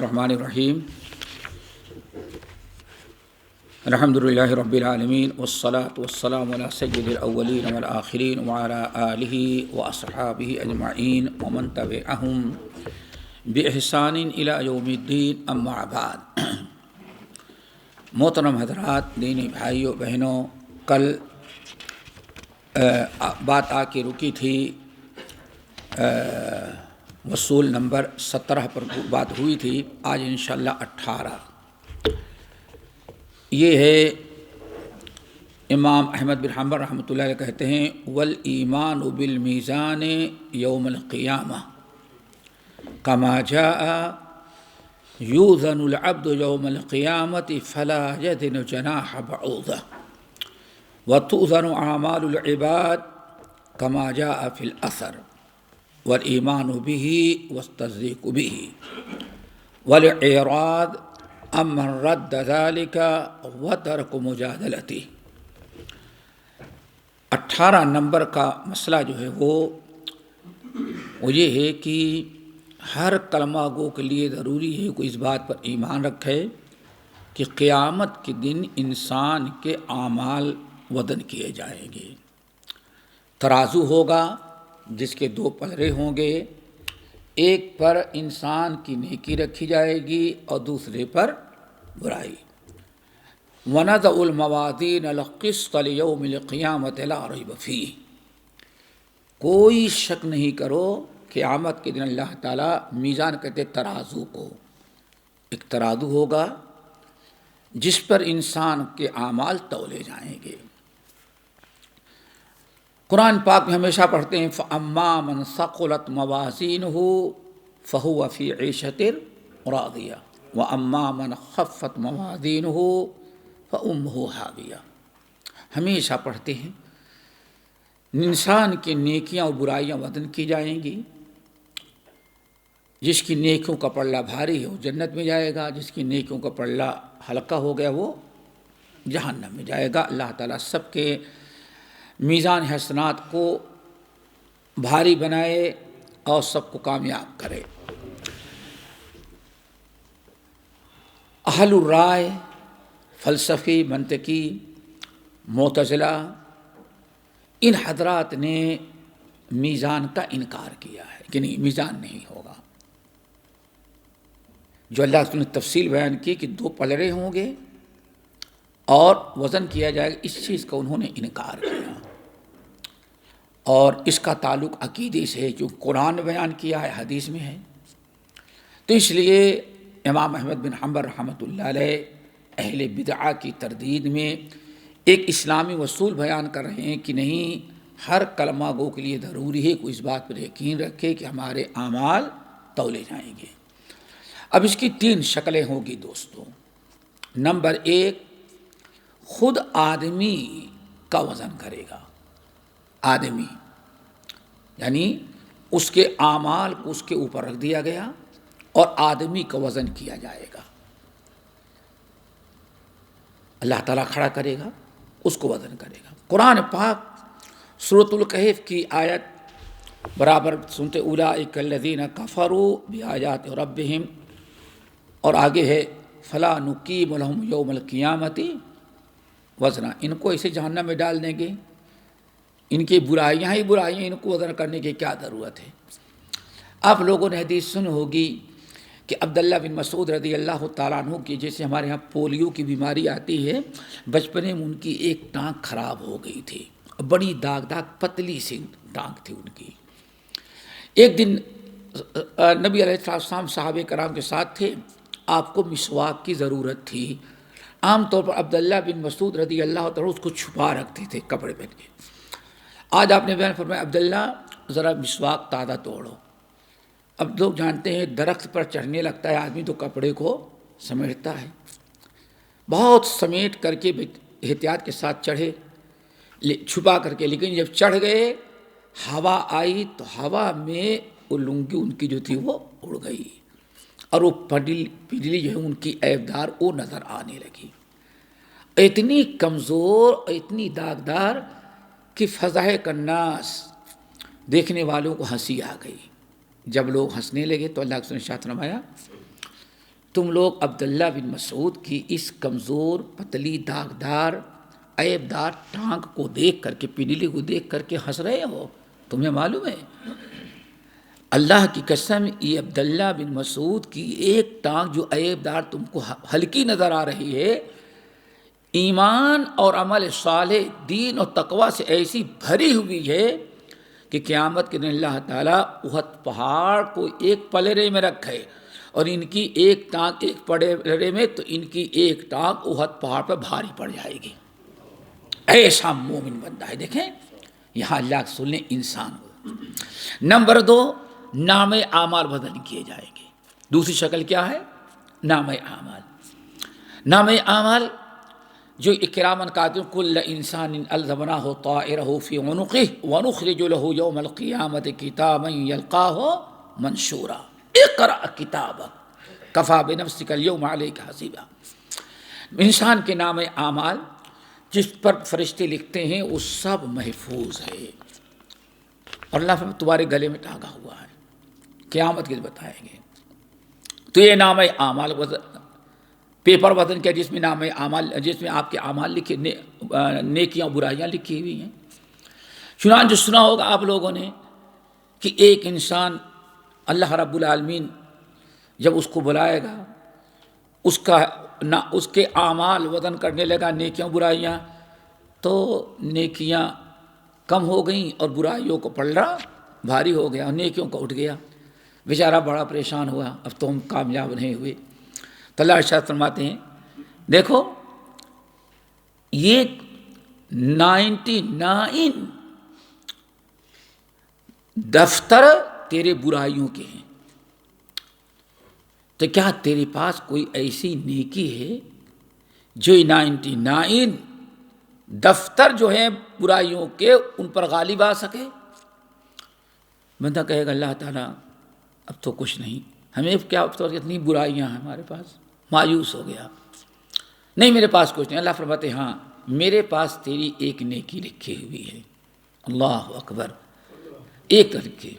الرحمن الرحیم الحمدللہ رب العالمین والصلاة والسلام علی سید الاولین والآخرین وعلی آلہ واصحابہ اجمعین ومن تبعہم بإحسان الی یوم الدین اما بعد۔ محترم حضرات، دینی بھائیوں بہنوں، کل بات آ کے رکی تھی وصول نمبر 17 پر بات ہوئی تھی۔ آج انشاءاللہ 18 یہ ہے۔ امام احمد بن حنبل رحمۃ اللہ علیہ کہتے ہیں والایمان بالمیزان یوم القیامہ کما جاء یوزن العبد یوم القیامۃ فلا یزن جناح بعوضہ وتؤذن اعمال العباد کما جاء فی الاثر والایمان به والتصدیق به والاعراض امن رد ذلك وترک مجادلته۔ 18 نمبر کا مسئلہ جو ہے وہ یہ ہے کہ ہر کلمہ گو کے لیے ضروری ہے کہ اس بات پر ایمان رکھے کہ قیامت کے دن انسان کے اعمال وزن کیے جائیں گے۔ ترازو ہوگا جس کے 2 پلڑے ہوں گے، ایک پر انسان کی نیکی رکھی جائے گی اور دوسرے پر برائی۔ وَنَضَعُ الْمَوَازِينَ الْقِسْطَ لِيَوْمِ الْقِيَامَةِ لَا رَيْبَ فِيهِ۔ کوئی شک نہیں کرو، قیامت کے دن اللہ تعالیٰ میزان کہتے ترازو کو، ایک ترازو ہوگا جس پر انسان کے اعمال تولے جائیں گے۔ قرآن پاک میں ہمیشہ پڑھتے ہیں فَأَمَّا مَنْ ثَقُلَتْ مَوَازِينُهُ فَهُوَ فِي عِيشَةٍ رَاضِيَةٍ وَأَمَّا مَنْ خَفَّتْ مَوَازِينُهُ فَأُمُّهُ هَاوِيَةٌ۔ ہمیشہ پڑھتے ہیں انسان کی نیکیاں اور برائیاں وزن کی جائیں گی۔ جس کی نیکیوں کا پلڑا بھاری ہے وہ جنت میں جائے گا، جس کی نیکیوں کا پلڑا ہلکا ہو گیا وہ جہنم میں جائے گا۔ اللہ تعالیٰ سب کے میزان حسنات کو بھاری بنائے اور سب کو کامیاب کرے۔ اہل الرائے، فلسفی، منطقی، معتزلہ، ان حضرات نے میزان کا انکار کیا ہے کہ نہیں، میزان نہیں ہوگا۔ جو اللہ نے تفصیل بیان کی کہ 2 پلڑے ہوں گے اور وزن کیا جائے گا، اس چیز کا انہوں نے انکار کیا، اور اس کا تعلق عقیدے سے ہے جو قرآن بیان کیا ہے، حدیث میں ہے۔ تو اس لیے امام احمد بن حنبل رحمۃ اللہ علیہ اہل بدعہ کی تردید میں ایک اسلامی اصول بیان کر رہے ہیں کہ نہیں، ہر کلمہ گو کے لیے ضروری ہے کہ اس بات پر یقین رکھے کہ ہمارے اعمال تولے جائیں گے۔ اب اس کی 3 شکلیں ہوں گی دوستوں۔ نمبر 1، خود آدمی کا وزن کرے گا۔ آدمی یعنی اس کے اعمال کو اس کے اوپر رکھ دیا گیا اور آدمی کا وزن کیا جائے گا۔ اللہ تعالیٰ کھڑا کرے گا، اس کو وزن کرے گا۔ قرآن پاک سورۃ الکہف کی آیت برابر سنتے اولئک الذین کفروا بآیات ربہم، اور آگے ہے فلا نقیم لہم یوم القیامۃ وزنا۔ ان کو ایسے جہنم میں ڈال دیں گے، ان کی برائیاں ہی برائیاں، ان کو وزن کرنے کی کیا ضرورت ہے۔ آپ لوگوں نے حدیث سنی ہوگی کہ عبداللہ بن مسعود رضی اللہ تعالیٰ عنہ کی، جیسے ہمارے ہاں پولیو کی بیماری آتی ہے، بچپنے میں ان کی ایک ٹانگ خراب ہو گئی تھی، بڑی داغ پتلی سی ٹانگ تھی ان کی۔ ایک دن نبی علیہ السلام صحابہ کرام کے ساتھ تھے، آپ کو مسواک کی ضرورت تھی۔ عام طور پر عبداللہ بن مسعود رضی اللہ تعالیٰ اس کو چھپا رکھتے تھے کپڑے پہن کے۔ آج آپ نے بیان فرمایا عبداللہ ذرا مسواک تازہ توڑو۔ اب لوگ جانتے ہیں درخت پر چڑھنے لگتا ہے آدمی تو کپڑے کو سمیٹتا ہے، بہت سمیٹ کر کے احتیاط کے ساتھ چڑھے، چھپا کر کے، لیکن جب چڑھ گئے ہوا آئی تو ہوا میں وہ لنگی ان کی جو تھی وہ اڑ گئی، اور وہ پڈلی جو ہے ان کی عیبدار وہ نظر آنے لگی، اتنی کمزور اور اتنی داغدار کہ فضحک الناس، دیکھنے والوں کو ہنسی آ گئی۔ جب لوگ ہنسنے لگے تو اللہ نے ارشاد فرمایا تم لوگ عبداللہ بن مسعود کی اس کمزور پتلی داغدار عیب دار ٹانگ کو دیکھ کر کے، پنڈلی کو دیکھ کر کے ہنس رہے ہو؟ تمہیں معلوم ہے اللہ کی قسم یہ عبداللہ بن مسعود کی ایک ٹانگ جو عیب دار تم کو ہلکی نظر آ رہی ہے، ایمان اور عمل صالح، دین اور تقوی سے ایسی بھری ہوئی ہے کہ قیامت کے دن اللہ تعالیٰ احد پہاڑ کو ایک پلڑے میں رکھے، اور ان کی ایک ٹانگ ایک پلڑے میں، تو ان کی ایک ٹانگ احد پہاڑ پر بھاری پڑ جائے گی۔ ایسا مومن بندہ ہے۔ دیکھیں یہاں اللہ کے رسول نے انسان کو۔ نمبر 2، نام اعمال وزن کیے جائیں گے۔ دوسری شکل کیا ہے؟ نام اعمال۔ نام اعمال جو اکراماً کہتے ہیں کل انسان الزمناہ طائرہ فی عنقہ ونخرج له یوم القیامۃ کتابا یلقاہ منشورا اقرأ کتابک کفی بنفسک اليوم علیک حسیبا۔ انسان کے نام اعمال جس پر فرشتے لکھتے ہیں وہ سب محفوظ ہے، اور اللہ تمہارے گلے میں ٹانگا ہوا ہے، قیامت کے بتائیں گے۔ تو یہ نام اعمال پیپر وزن کیا جس میں نام اعمال، جس میں آپ کے اعمال لکھے، نیکیاں برائیاں لکھی ہوئی ہیں۔ چنانچہ سنا ہوگا آپ لوگوں نے کہ ایک انسان اللہ رب العالمین جب اس کو بلائے گا، اس کے اعمال وزن کرنے لگا، نیکیاں برائیاں، تو نیکیاں کم ہو گئیں اور برائیوں کو پلڑا بھاری ہو گیا، اور نیکیوں کو اٹھ گیا۔ بیچارہ بڑا پریشان ہوا، اب تو ہم کامیاب نہیں ہوئے۔ تو اللہ ارشاد فرماتے ہیں دیکھو یہ 99 دفتر تیرے برائیوں کے ہیں، تو کیا تیرے پاس کوئی ایسی نیکی ہے جو 99 دفتر جو ہیں برائیوں کے ان پر غالب آ سکے؟ بندہ کہے گا اللہ تعالیٰ اب تو کچھ نہیں، ہمیں کیا اتنی برائیاں ہیں ہمارے پاس، مایوس ہو گیا، نہیں میرے پاس کچھ نہیں۔ اللہ فرماتے ہاں میرے پاس تیری ایک نیکی لکھی ہوئی ہے۔ اللہ اکبر، ایک لکھی۔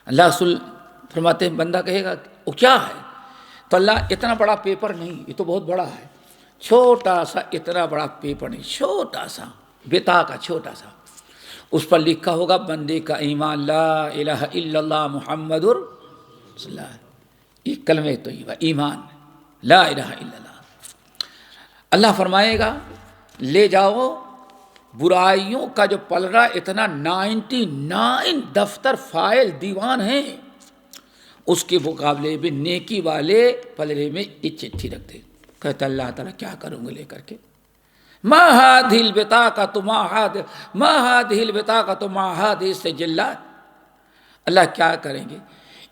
اللہ رسول فرماتے ہیں بندہ کہے گا وہ کیا ہے؟ تو اللہ اتنا بڑا پیپر نہیں، یہ تو بہت بڑا ہے، چھوٹا سا، اتنا بڑا پیپر نہیں، چھوٹا سا بتا کا چھوٹا سا، اس پر لکھا ہوگا بندے کا ایمان لا الہ الا اللہ محمد رسول اللہ، یہ کلمہ طیبہ ایمان لا الہ الا اللہ۔ اللہ فرمائے گا لے جاؤ برائیوں کا جو پلڑا اتنا 99 دفتر فائل دیوان ہیں، اس کے مقابلے میں نیکی والے پلڑے میں ایک چٹھی رکھ دے۔ کہتا اللہ تعالیٰ کیا کروں گے لے کر کے؟ ما هذه البطاقة ما هذه البطاقة ما هذه السجلات، اللہ کیا کریں گے؟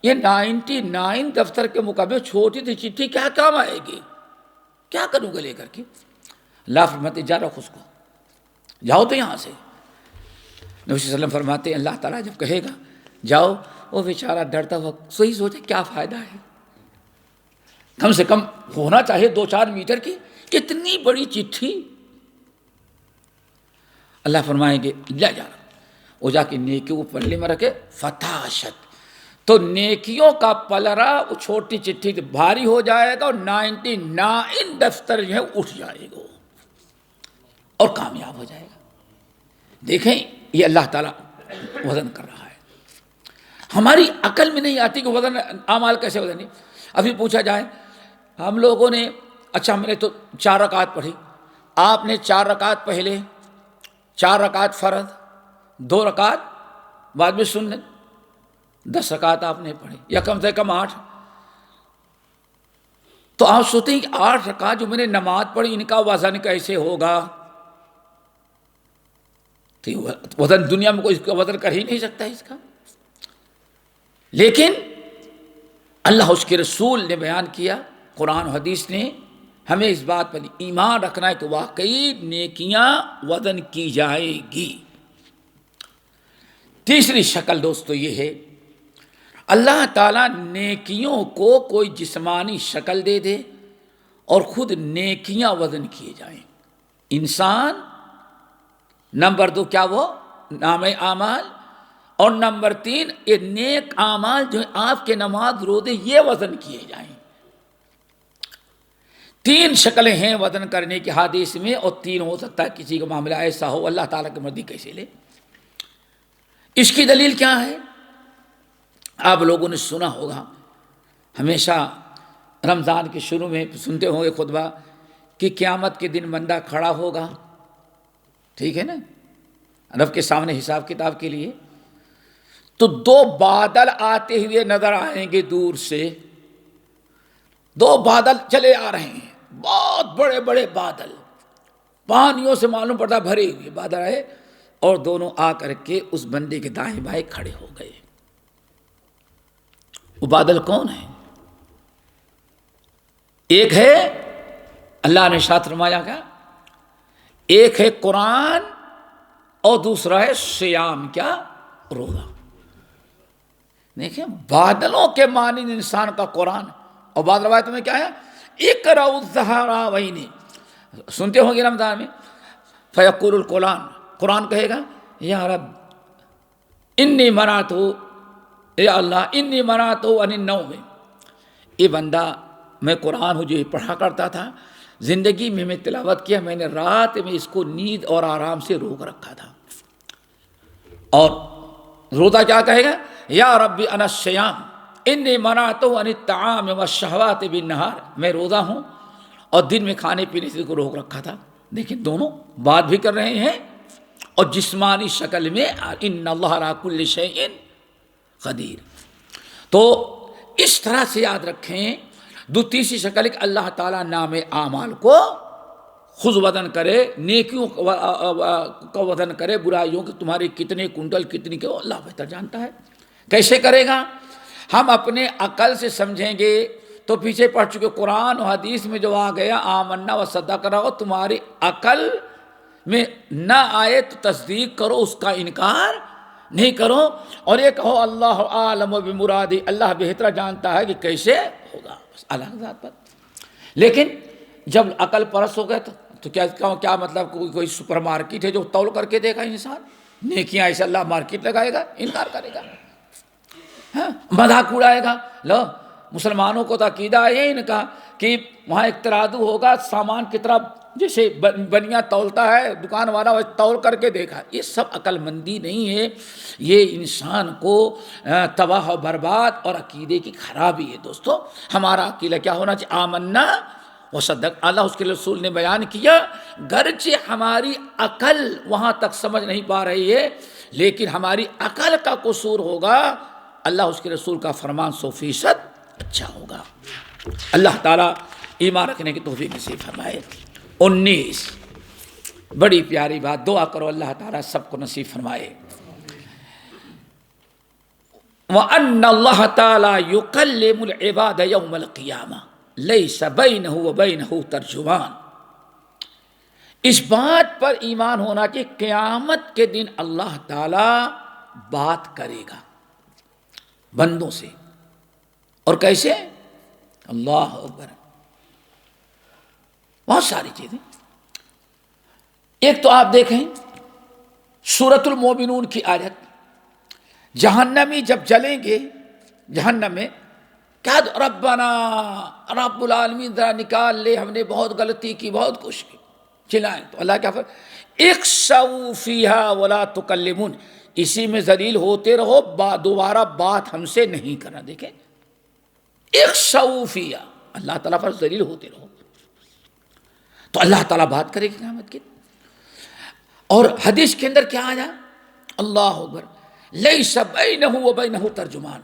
یہ 99 دفتر کے مقابلے چھوٹی سی چٹھی کیا کام آئے گی؟ کیا کروں گا لے کر کے؟ اللہ فرماتے جا رکھ اس کو، جاؤ تو یہاں سے۔ نبی صلی اللہ علیہ وسلم فرماتے اللہ تعالیٰ جب کہے گا جاؤ، وہ بیچارہ ڈرتا ہوا صحیح سوچے کیا فائدہ ہے، کم سے کم ہونا چاہیے 2-4 میٹر کی، اتنی بڑی چٹھی۔ اللہ فرمائیں گے لے جا، وہ جا کے نیکیوں کو پلڑے میں رکھے، فتاشت، تو نیکیوں کا پلڑا وہ چھوٹی چٹھی بھاری ہو جائے گا، اور 99 دفتر جو ہے اٹھ جائے گا اور کامیاب ہو جائے گا۔ دیکھیں یہ اللہ تعالیٰ وزن کر رہا ہے، ہماری عقل میں نہیں آتی کہ وزن اعمال کیسے وزن نہیں۔ ابھی پوچھا جائے ہم لوگوں نے، اچھا میں نے تو 4 رکعت پڑھی، آپ نے 4 رکعت پہلے، 4 رکعت فرض، 2 رکعت بعد میں سنت، 10 رکعت آپ نے پڑھی، یا کم سے کم 8۔ تو آپ سوچتے ہیں کہ 8 رکعت جو میں نے نماز پڑھی ان کا وزن کیسے ہوگا؟ تو وزن دنیا میں کوئی اس کا وزن کر ہی نہیں سکتا اس کا، لیکن اللہ اس کے رسول نے بیان کیا، قرآن و حدیث نے ہمیں اس بات پر ایمان رکھنا ہے کہ واقعی نیکیاں وزن کی جائے گی۔ تیسری شکل دوستو یہ ہے اللہ تعالیٰ نیکیوں کو کوئی جسمانی شکل دے دے اور خود نیکیاں وزن کیے جائیں۔ انسان نمبر 2 کیا وہ نام اعمال، اور نمبر 3 یہ نیک اعمال جو آپ کے نماز روزے یہ وزن کیے جائیں۔ تین شکلیں ہیں وزن کرنے کی حدیث میں، اور تین ہو سکتا ہے کسی کا معاملہ ایسا ہو اللہ تعالیٰ کی مرضی کیسے لے۔ اس کی دلیل کیا ہے؟ آپ لوگوں نے سنا ہوگا، ہمیشہ رمضان کے شروع میں سنتے ہوں گے خطبہ کہ قیامت کے دن بندہ کھڑا ہوگا، ٹھیک ہے نا، رب کے سامنے حساب کتاب کے لیے، تو دو بادل آتے ہوئے نظر آئیں گے دور سے، دو بادل چلے آ رہے ہیں، بہت بڑے بڑے بادل، پانیوں سے معلوم پڑتا بھرے ہوئے بادل آئے، اور دونوں آ کر کے اس بندے کے دائیں بائیں کھڑے ہو گئے۔ وہ بادل کون ہیں؟ ایک ہے اللہ نے ارشاد فرمایا کیا، ایک ہے قرآن اور دوسرا ہے صیام، کیا؟ روزہ۔ دیکھیں بادلوں کے مانند انسان کا قرآن، اور بعض روایتوں میں کیا ہے، اقرأ الزہراوین، سنتے ہوں گے رمضان میں، فیقول القرآن، قرآن کہے گا یا رب انی منعت، اے اللہ انی منعت عن النوم، یہ بندہ میں قرآن ہوں جو پڑھا کرتا تھا، زندگی میں تلاوت کیا، میں نے رات میں اس کو نیند اور آرام سے روک رکھا تھا۔ اور روزہ کیا کہے گا، یا رب انا الصیام انی منعت عن الطعام والشہوات بالنہار، میں روزہ ہوں اور دن میں کھانے پینے سے کو روک رکھا تھا۔ دیکھیں دونوں بات بھی کر رہے ہیں، اور جسمانی شکل میں ان اللہ علی کل شیء قدیر۔ تو اس طرح سے یاد رکھیں، دو تیسری شکل ایک اللہ تعالیٰ نام اعمال کو خود وزن کرے، نیکیوں کو وزن کرے، برائیوں کے تمہارے کتنے کنٹل کتنی کے، اللہ بہتر جانتا ہے۔ کیسے کرے گا؟ ہم اپنے عقل سے سمجھیں گے تو پیچھے پڑھ چکے قرآن و حدیث میں جو آ گیا آمنا و صدقنا، ہو تمہاری عقل میں نہ آئے تو تصدیق کرو، اس کا انکار نہیں کرو، اور یہ کہو اللہ عالم بمرادی، اللہ بہتر جانتا ہے کہ کیسے ہوگا، بس اللہ کی ذات پر۔ لیکن جب عقل پرست ہو گئے تو کیا مطلب، کوئی سپر مارکیٹ ہے جو تول کر کے دے گا انسان، نیکیاں ایسے اللہ مارکیٹ لگائے گا، انکار کرے گا، مذاق اڑائے گا۔ لو مسلمانوں کو تو عقیدہ ہے ان کا کہ وہاں ایک ترازو ہوگا، سامان کی طرح جیسے بنیا تولتا ہے دکان والا، وہ تول کر کے دیکھا، یہ سب عقل مندی نہیں ہے، یہ انسان کو تباہ و برباد اور عقیدے کی خرابی ہے۔ دوستو ہمارا عقیدہ کیا ہونا چاہیے، آمنا و صدق، اللہ اس کے رسول نے بیان کیا، گرچہ ہماری عقل وہاں تک سمجھ نہیں پا رہی ہے، لیکن ہماری عقل کا قصور ہوگا، اللہ اس کے رسول کا فرمان 100% اچھا ہوگا۔ اللہ تعالیٰ ایمان رکھنے کی توفیق نصیب فرمائے۔ 19 بڑی پیاری بات، دعا کرو اللہ تعالیٰ سب کو نصیب فرمائے۔ وَأَنَّ اللَّهَ تَعَالَى يُكَلِّمُ الْعِبَادَ يَوْمَ الْقِيَامَةِ لَيْسَ بَيْنَهُ وَبَيْنَهُ ترجمان، اس بات پر ایمان ہونا کہ قیامت کے دن اللہ تعالیٰ بات کرے گا بندوں سے، اور کیسے؟ اللہ اکبر، بہت ساری چیزیں۔ ایک تو آپ دیکھیں سورۃ المومنون کی آیت، جہنمی جب جلیں گے جہنم میں، کیا ربنا رب العالمین ذرا نکال لے، ہم نے بہت غلطی کی، بہت کچھ کی، چلائیں تو اللہ کیا فرمائے، اخسؤوا فیہا ولا تکلمون، اسی میں ذلیل ہوتے رہو، دوبارہ بات ہم سے نہیں کرنا۔ دیکھیں اخسؤوا فیہا، اللہ تعالیٰ پر ذلیل ہوتے رہو، تو اللہ تعالیٰ بات کرے گی قیامت کی۔ اور حدیث کے اندر کیا آیا، اللہ اکبر، لیس بینہ وبینہ ترجمان،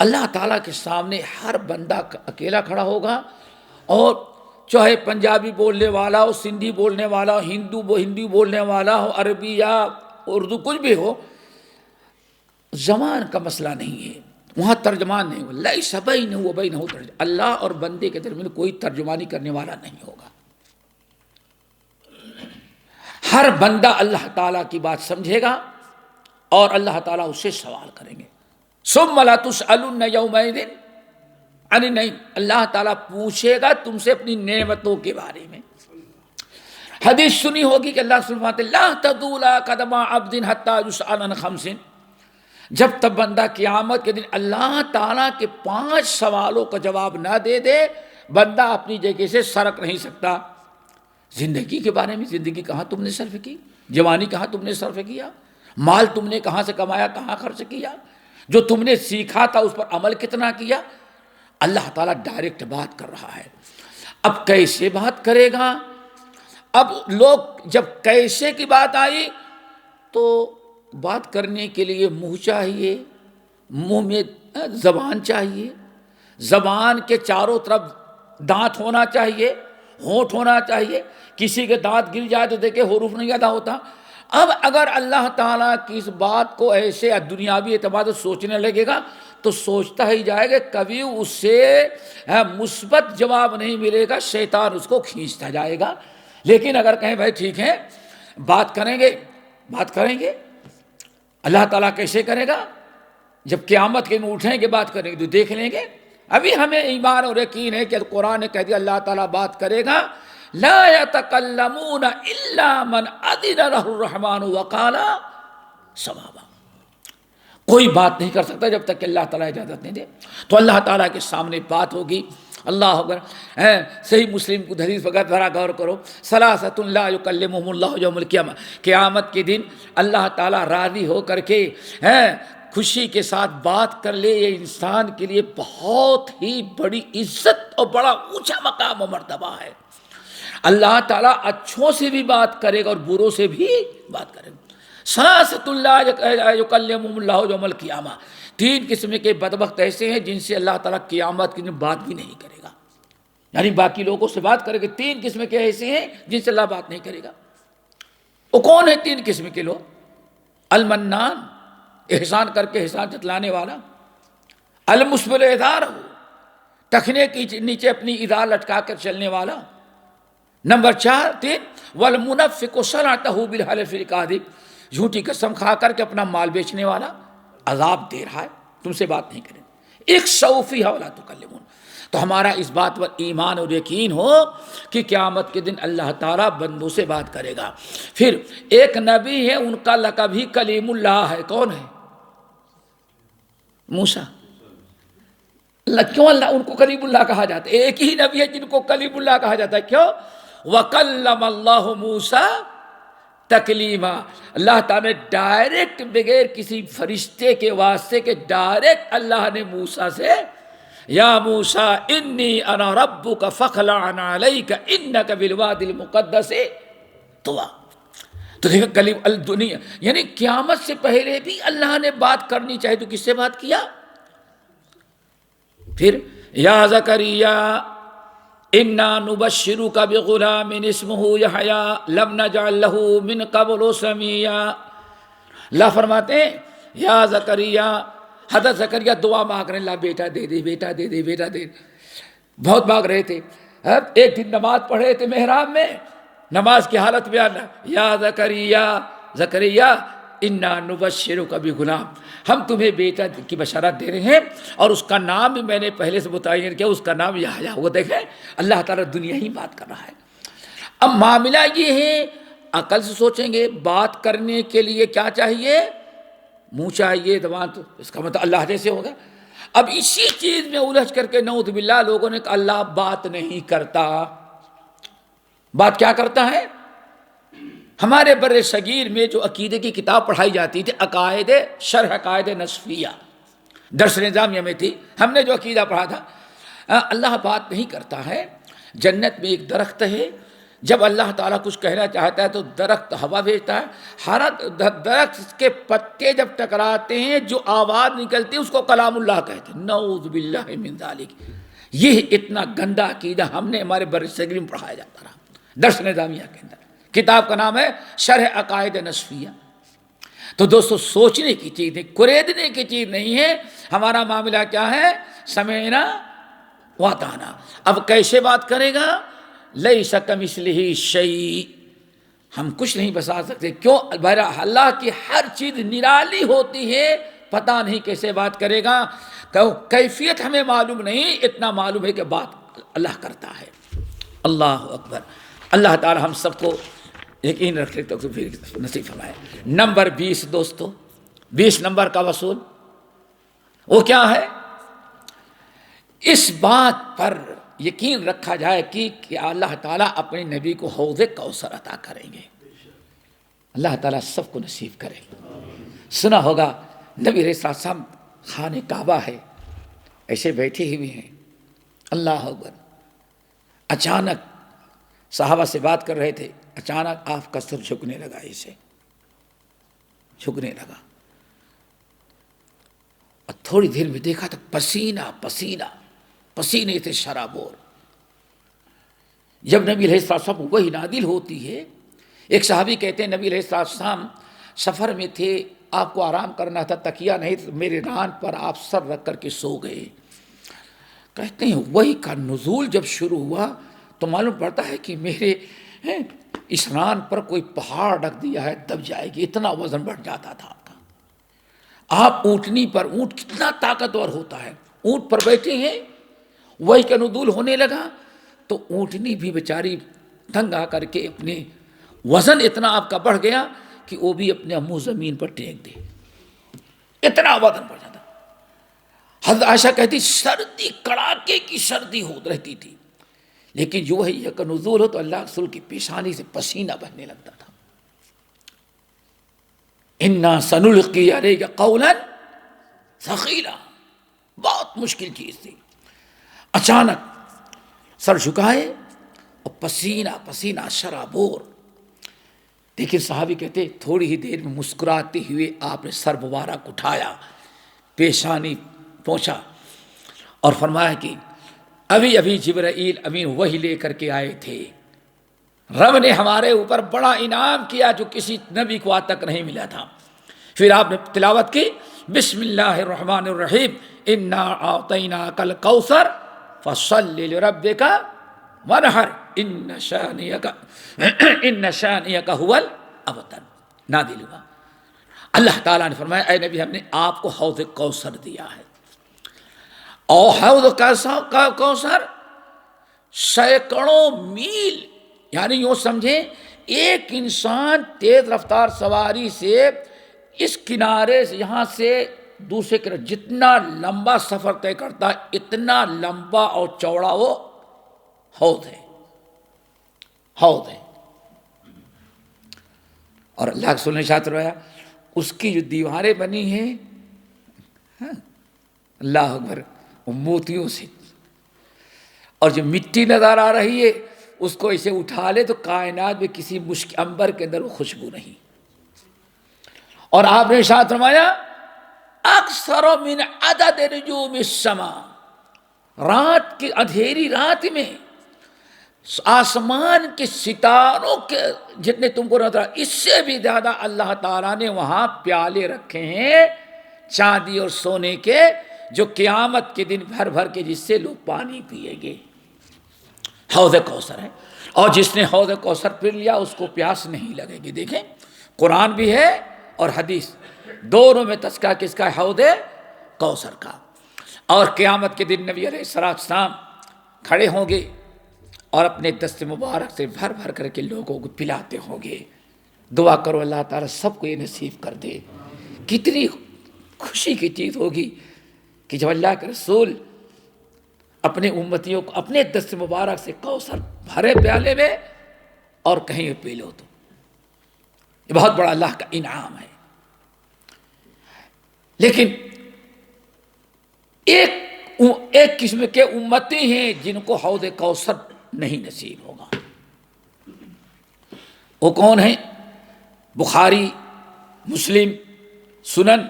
اللہ تعالیٰ کے سامنے ہر بندہ اکیلا کھڑا ہوگا، اور چاہے پنجابی بولنے والا ہو، سندھی بولنے والا ہو، ہندی بولنے والا ہو، عربی یا اردو کچھ بھی ہو، زبان کا مسئلہ نہیں ہے، وہاں ترجمان نہیں ہو، لیس بینہ وبینہ ترجمان، اللہ اور بندے کے درمیان کوئی ترجمانی کرنے والا نہیں ہوگا، ہر بندہ اللہ تعالیٰ کی بات سمجھے گا اور اللہ تعالیٰ اس سے سوال کریں گے۔ ثم لا تسألن یومئذ عن النعیم، اللہ تعالیٰ پوچھے گا تم سے اپنی نعمتوں کے بارے میں۔ حدیث سنی ہوگی کہ اللہ سبحانہ وتعالی لا تزول قدم عبد حتی یسأل عن خمس، جب تک بندہ قیامت کے دن اللہ تعالیٰ کے 5 سوالوں کا جواب نہ دے دے، بندہ اپنی جگہ سے سرک نہیں سکتا۔ زندگی کے بارے میں، زندگی کہاں تم نے صرف کی، جوانی کہاں تم نے صرف کیا، مال تم نے کہاں سے کمایا، کہاں خرچ کیا، جو تم نے سیکھا تھا اس پر عمل کتنا کیا۔ اللہ تعالیٰ ڈائریکٹ بات کر رہا ہے۔ اب کیسے بات کرے گا؟ اب لوگ جب کیسے کی بات آئی تو بات کرنے کے لیے منہ چاہیے، منہ میں زبان چاہیے، زبان کے چاروں طرف دانت ہونا چاہیے، ہونٹ ہونا چاہیے۔ کسی کے دانت گر جائے تو دیکھے حروف نہیں ادا ہوتا۔ اب اگر اللہ تعالیٰ کی اس بات کو ایسے دنیاوی اعتبار سے سوچنے لگے گا تو سوچتا ہی جائے گا، کبھی اس سے مثبت جواب نہیں ملے گا، شیطان اس کو کھینچتا جائے گا۔ لیکن اگر کہیں بھائی ٹھیک ہے بات کریں گے، اللہ تعالیٰ کیسے کرے گا؟ جب قیامت کے دن اٹھیں گے بات کریں گے تو دیکھ لیں گے۔ ابھی ہمیں ایمان اور یقین ہے کہ قرآن نے کہہ دیا اللہ تعالیٰ بات کرے گا، لا يتکلمون الا من اذن له الرحمن وقال صوابا۔ کوئی بات نہیں کر سکتا جب تک کہ اللہ تعالیٰ اجازت نہیں دے۔ تو اللہ تعالیٰ کے سامنے بات ہوگی۔ اللہ اکبر۔ صحیح مسلم کو حدیث وغیرہ ذرا غور کرو، ثلاثۃ لا یکلمہم اللہ یوم القیامہ، قیامت کے دن اللہ تعالیٰ راضی ہو کر کے خوشی کے ساتھ بات کر لے، یہ انسان کے لیے بہت ہی بڑی عزت اور بڑا اونچا مقام و مرتبہ ہے۔ اللہ تعالیٰ اچھوں سے بھی بات کرے گا اور بروں سے بھی بات کرے گا۔ ثلاثۃ لا یکلمہم اللہ یوم القیامہ، تین قسم کے بدبخت ایسے ہیں جن سے اللہ تعالیٰ قیامت کے دن بات بھی نہیں کرے گا، یعنی باقی لوگوں سے بات کرے گا۔ تین قسم کے ایسے ہیں جن سے اللہ بات نہیں کرے گا۔ وہ کون ہے تین قسم کے لوگ؟ المنان، احسان کر کے احسان جتلانے والا، المسبل ازار، ٹخنے کے نیچے اپنی ازار لٹکا کر چلنے والا، نمبر 3 والمنفق صنعتہ بالحلف الکاذب، جھوٹی قسم کھا کر کے اپنا مال بیچنے والا، عذاب دے رہا ہے، تم سے بات نہیں کریں۔ اخشوا فیہا ولا تکلمون۔ تو ہمارا اس بات پر ایمان اور یقین ہو کہ قیامت کے دن اللہ تعالیٰ بندوں سے بات کرے گا۔ پھر ایک نبی ہے، ان کا لقب ہی کلیم اللہ ہے۔ کون ہے؟ موسیٰ۔ کیوں اللہ ان کو کلیم اللہ کہا جاتا ہے؟ ایک ہی نبی ہے جن کو کلیم اللہ کہا جاتا ہے۔ کیوں؟ وَكَلَّمَ اللَّهُ مُوسَىٰ تکلیما، اللہ تعالیٰ نے ڈائریکٹ بغیر کسی فرشتے کے واسطے کے ڈائریکٹ اللہ نے موسیٰ سے یا موسیٰ انی انا ربک فاخلع علیک انک بالوادی المقدس طویٰ۔ تو دیکھو کلیم الدنیا، یعنی قیامت سے پہلے بھی اللہ نے بات کرنی چاہیے تو کس سے بات کیا؟ پھر یا زکریا انا نبشرک بغلام اسمہ یحییٰ لم نجعل لہ من قبل سمیٰ۔ اللہ فرماتے ہیں یا زکریا، حضرت زکریا دعا مانگ رہے ہیں، اللہ بیٹا دے دے، بیٹا دے دے، بیٹا دے دے، بہت مانگ رہے تھے۔ ایک دن نماز پڑھ رہے تھے محراب میں، نماز کی حالت میں آنا، یا زکریا، زکریا انا نبشرک بغلام، ہم تمہیں بیٹا کی بشارت دے رہے ہیں، اور اس کا نام بھی میں نے پہلے سے متعین کیا، اس کا نام یحییٰ۔ وہ دیکھیں اللہ تعالیٰ دنیا ہی بات کر رہا ہے۔ اب معاملہ یہ ہے، عقل سے سوچیں گے، بات کرنے کے لیے کیا چاہیے؟ منہ چاہیے، زبان، تو اس کا مطلب اللہ جیسے ہوگا۔ اب اسی چیز میں الجھ کر کے نعوذ باللہ لوگوں نے کہا اللہ بات نہیں کرتا۔ بات کیا کرتا ہے؟ ہمارے بر صغیر میں جو عقیدے کی کتاب پڑھائی جاتی تھی، عقائد شرح عقائد نصفیہ، درس نظامیہ میں تھی، ہم نے جو عقیدہ پڑھا تھا، اللہ بات نہیں کرتا ہے۔ جنت میں ایک درخت ہے، جب اللہ تعالیٰ کچھ کہنا چاہتا ہے تو درخت ہوا بھیجتا ہے، ہر درخت کے پتے جب ٹکراتے ہیں جو آواز نکلتی ہے اس کو کلام اللہ کہتے ہیں۔ نعوذ باللہ من ذالک۔ یہ اتنا گندا عقیدہ ہم نے ہمارے بر صغیر میں پڑھایا جاتا رہا درس نظامیہ کے اندر۔ کتاب کا نام ہے شرح عقائد نصفیہ۔ تو دوستو سوچنے کی چیز نہیں، قریدنے کی چیز نہیں ہے۔ ہمارا معاملہ کیا ہے؟ سمعنا واطعنا۔ اب کیسے بات کرے گا؟ لیس کمثلہ شیء، ہم کچھ نہیں بتا سکتے۔ کیوں؟ بہرحال اللہ کی ہر چیز نرالی ہوتی ہے، پتہ نہیں کیسے بات کرے گا، کیفیت ہمیں معلوم نہیں، اتنا معلوم ہے کہ بات اللہ کرتا ہے۔ اللہ اکبر۔ اللہ تعالی ہم سب کو یقین رکھنے تو نصیب فرمائے۔ نمبر 20 دوستو، 20 نمبر کا وصول وہ کیا ہے؟ اس بات پر یقین رکھا جائے کہ اللہ تعالیٰ اپنے نبی کو حوض کوثر عطا کریں گے۔ اللہ تعالیٰ سب کو نصیب کرے۔ سنا ہوگا نبی علیہ السلام خانہ کعبہ ہے، ایسے بیٹھے ہوئے ہیں، اللہ اکبر، اچانک صحابہ سے بات کر رہے تھے، اچانک آپ کا سر جھکنے لگا، اسے جھکنے لگا، اور تھوڑی دیر میں دیکھا تو پسینہ پسینہ، پسینے سے شرابور۔ جب نبی علیہ السلام وہی نازل ہوتی ہے، ایک صحابی کہتے ہیں نبی علیہ السلام سفر میں تھے، آپ کو آرام کرنا تھا، تکیہ نہیں، میرے ران پر آپ سر رکھ کر کے سو گئے۔ کہتے ہیں وہی کا نزول جب شروع ہوا تو معلوم پڑتا ہے کہ میرے اس ران پر کوئی پہاڑ رکھ دیا ہے، دب جائے گی، اتنا وزن بڑھ جاتا تھا آپ کا۔ آپ اونٹنی پر، اونٹ کتنا طاقتور ہوتا ہے، اونٹ پر بیٹھے ہیں، وہی کا نزول ہونے لگا تو اونٹنی بھی بیچاری تنگ آ کر کے اپنے وزن اتنا آپ کا بڑھ گیا کہ وہ بھی اپنے منہ زمین پر ٹیک دے، اتنا وزن بڑھ جاتا۔ حضرت عائشہ کہتی سردی، کڑاکے کی سردی ہو رہتی تھی، لیکن جو ہے یہ کا نزول ہو تو اللہ رسول کی پیشانی سے پسینہ بہنے لگتا تھا۔ اِنَّا سَنُلْقِي عَلَيْكَ قَوْلًا ثَقِيلًا، بہت مشکل چیز تھی۔ اچانک سر جھکائے اور پسینہ پسینہ شرابور۔ لیکن صحابی کہتے تھوڑی ہی دیر میں مسکراتے ہوئے آپ نے سر مبارک اٹھایا، پیشانی پہنچا اور فرمایا کہ ابھی ابھی جبرائیل امین وہی لے کر کے آئے تھے، رب نے ہمارے اوپر بڑا انعام کیا جو کسی نبی کو آج تک نہیں ملا تھا۔ پھر آپ نے تلاوت کی بسم اللہ الرحمن الرحیم انا اعطیناک الکوثر فصل لربک وانحر ان شانئک هو الابتر نازل ہوا۔ اللہ تعالیٰ نے فرمایا اے نبی ہم نے آپ کو حوض کوثر دیا ہے، اور حوض کوثر سینکڑوں میل، یعنی یوں سمجھیں ایک انسان تیز رفتار سواری سے اس کنارے سے یہاں سے دوسرے کنارے جتنا لمبا سفر طے کرتا ہے اتنا لمبا اور چوڑا وہ حوض ہے، حوض ہے۔ اور اللہ کے رسول نے ارشاد فرمایا اس کی جو دیواریں بنی ہیں اللہ اکبر، وہ موتیوں سے، اور جو مٹی نظر آ رہی ہے اس کو اسے اٹھا لے تو کائنات میں کسی مشک عنبر کے اندر وہ خوشبو نہیں۔ اور آپ نے ارشاد فرمایا اکثر من عدد نجوم السماء، رات کی اندھیری رات میں آسمان کے ستاروں کے جتنے تم کو نظر اس سے بھی زیادہ اللہ تعالیٰ نے وہاں پیالے رکھے ہیں چاندی اور سونے کے، جو قیامت کے دن بھر بھر کے جس سے لوگ پانی پیئیں گے۔ حوض کوثر ہے، اور جس نے حوض کوثر پی لیا اس کو پیاس نہیں لگے گی۔ دیکھیں قرآن بھی ہے اور حدیث دونوں میں تذکرہ کس کا ہے؟ حوض کوثر کا۔ اور قیامت کے دن نبی علیہ السلام کھڑے ہوں گے اور اپنے دست مبارک سے بھر بھر کر کے لوگوں کو پلاتے ہوں گے۔ دعا کرو اللہ تعالیٰ سب کو یہ نصیب کر دے۔ کتنی خوشی کی چیز ہوگی کہ جب اللہ کے رسول اپنے امتیوں کو اپنے دست مبارک سے کوثر بھرے پیالے میں اور کہیں پی لو، تو یہ بہت بڑا اللہ کا انعام ہے۔ لیکن ایک قسم کے امتی ہیں جن کو حوض کوثر نہیں نصیب ہوگا۔ وہ کون ہیں؟ بخاری، مسلم، سنن،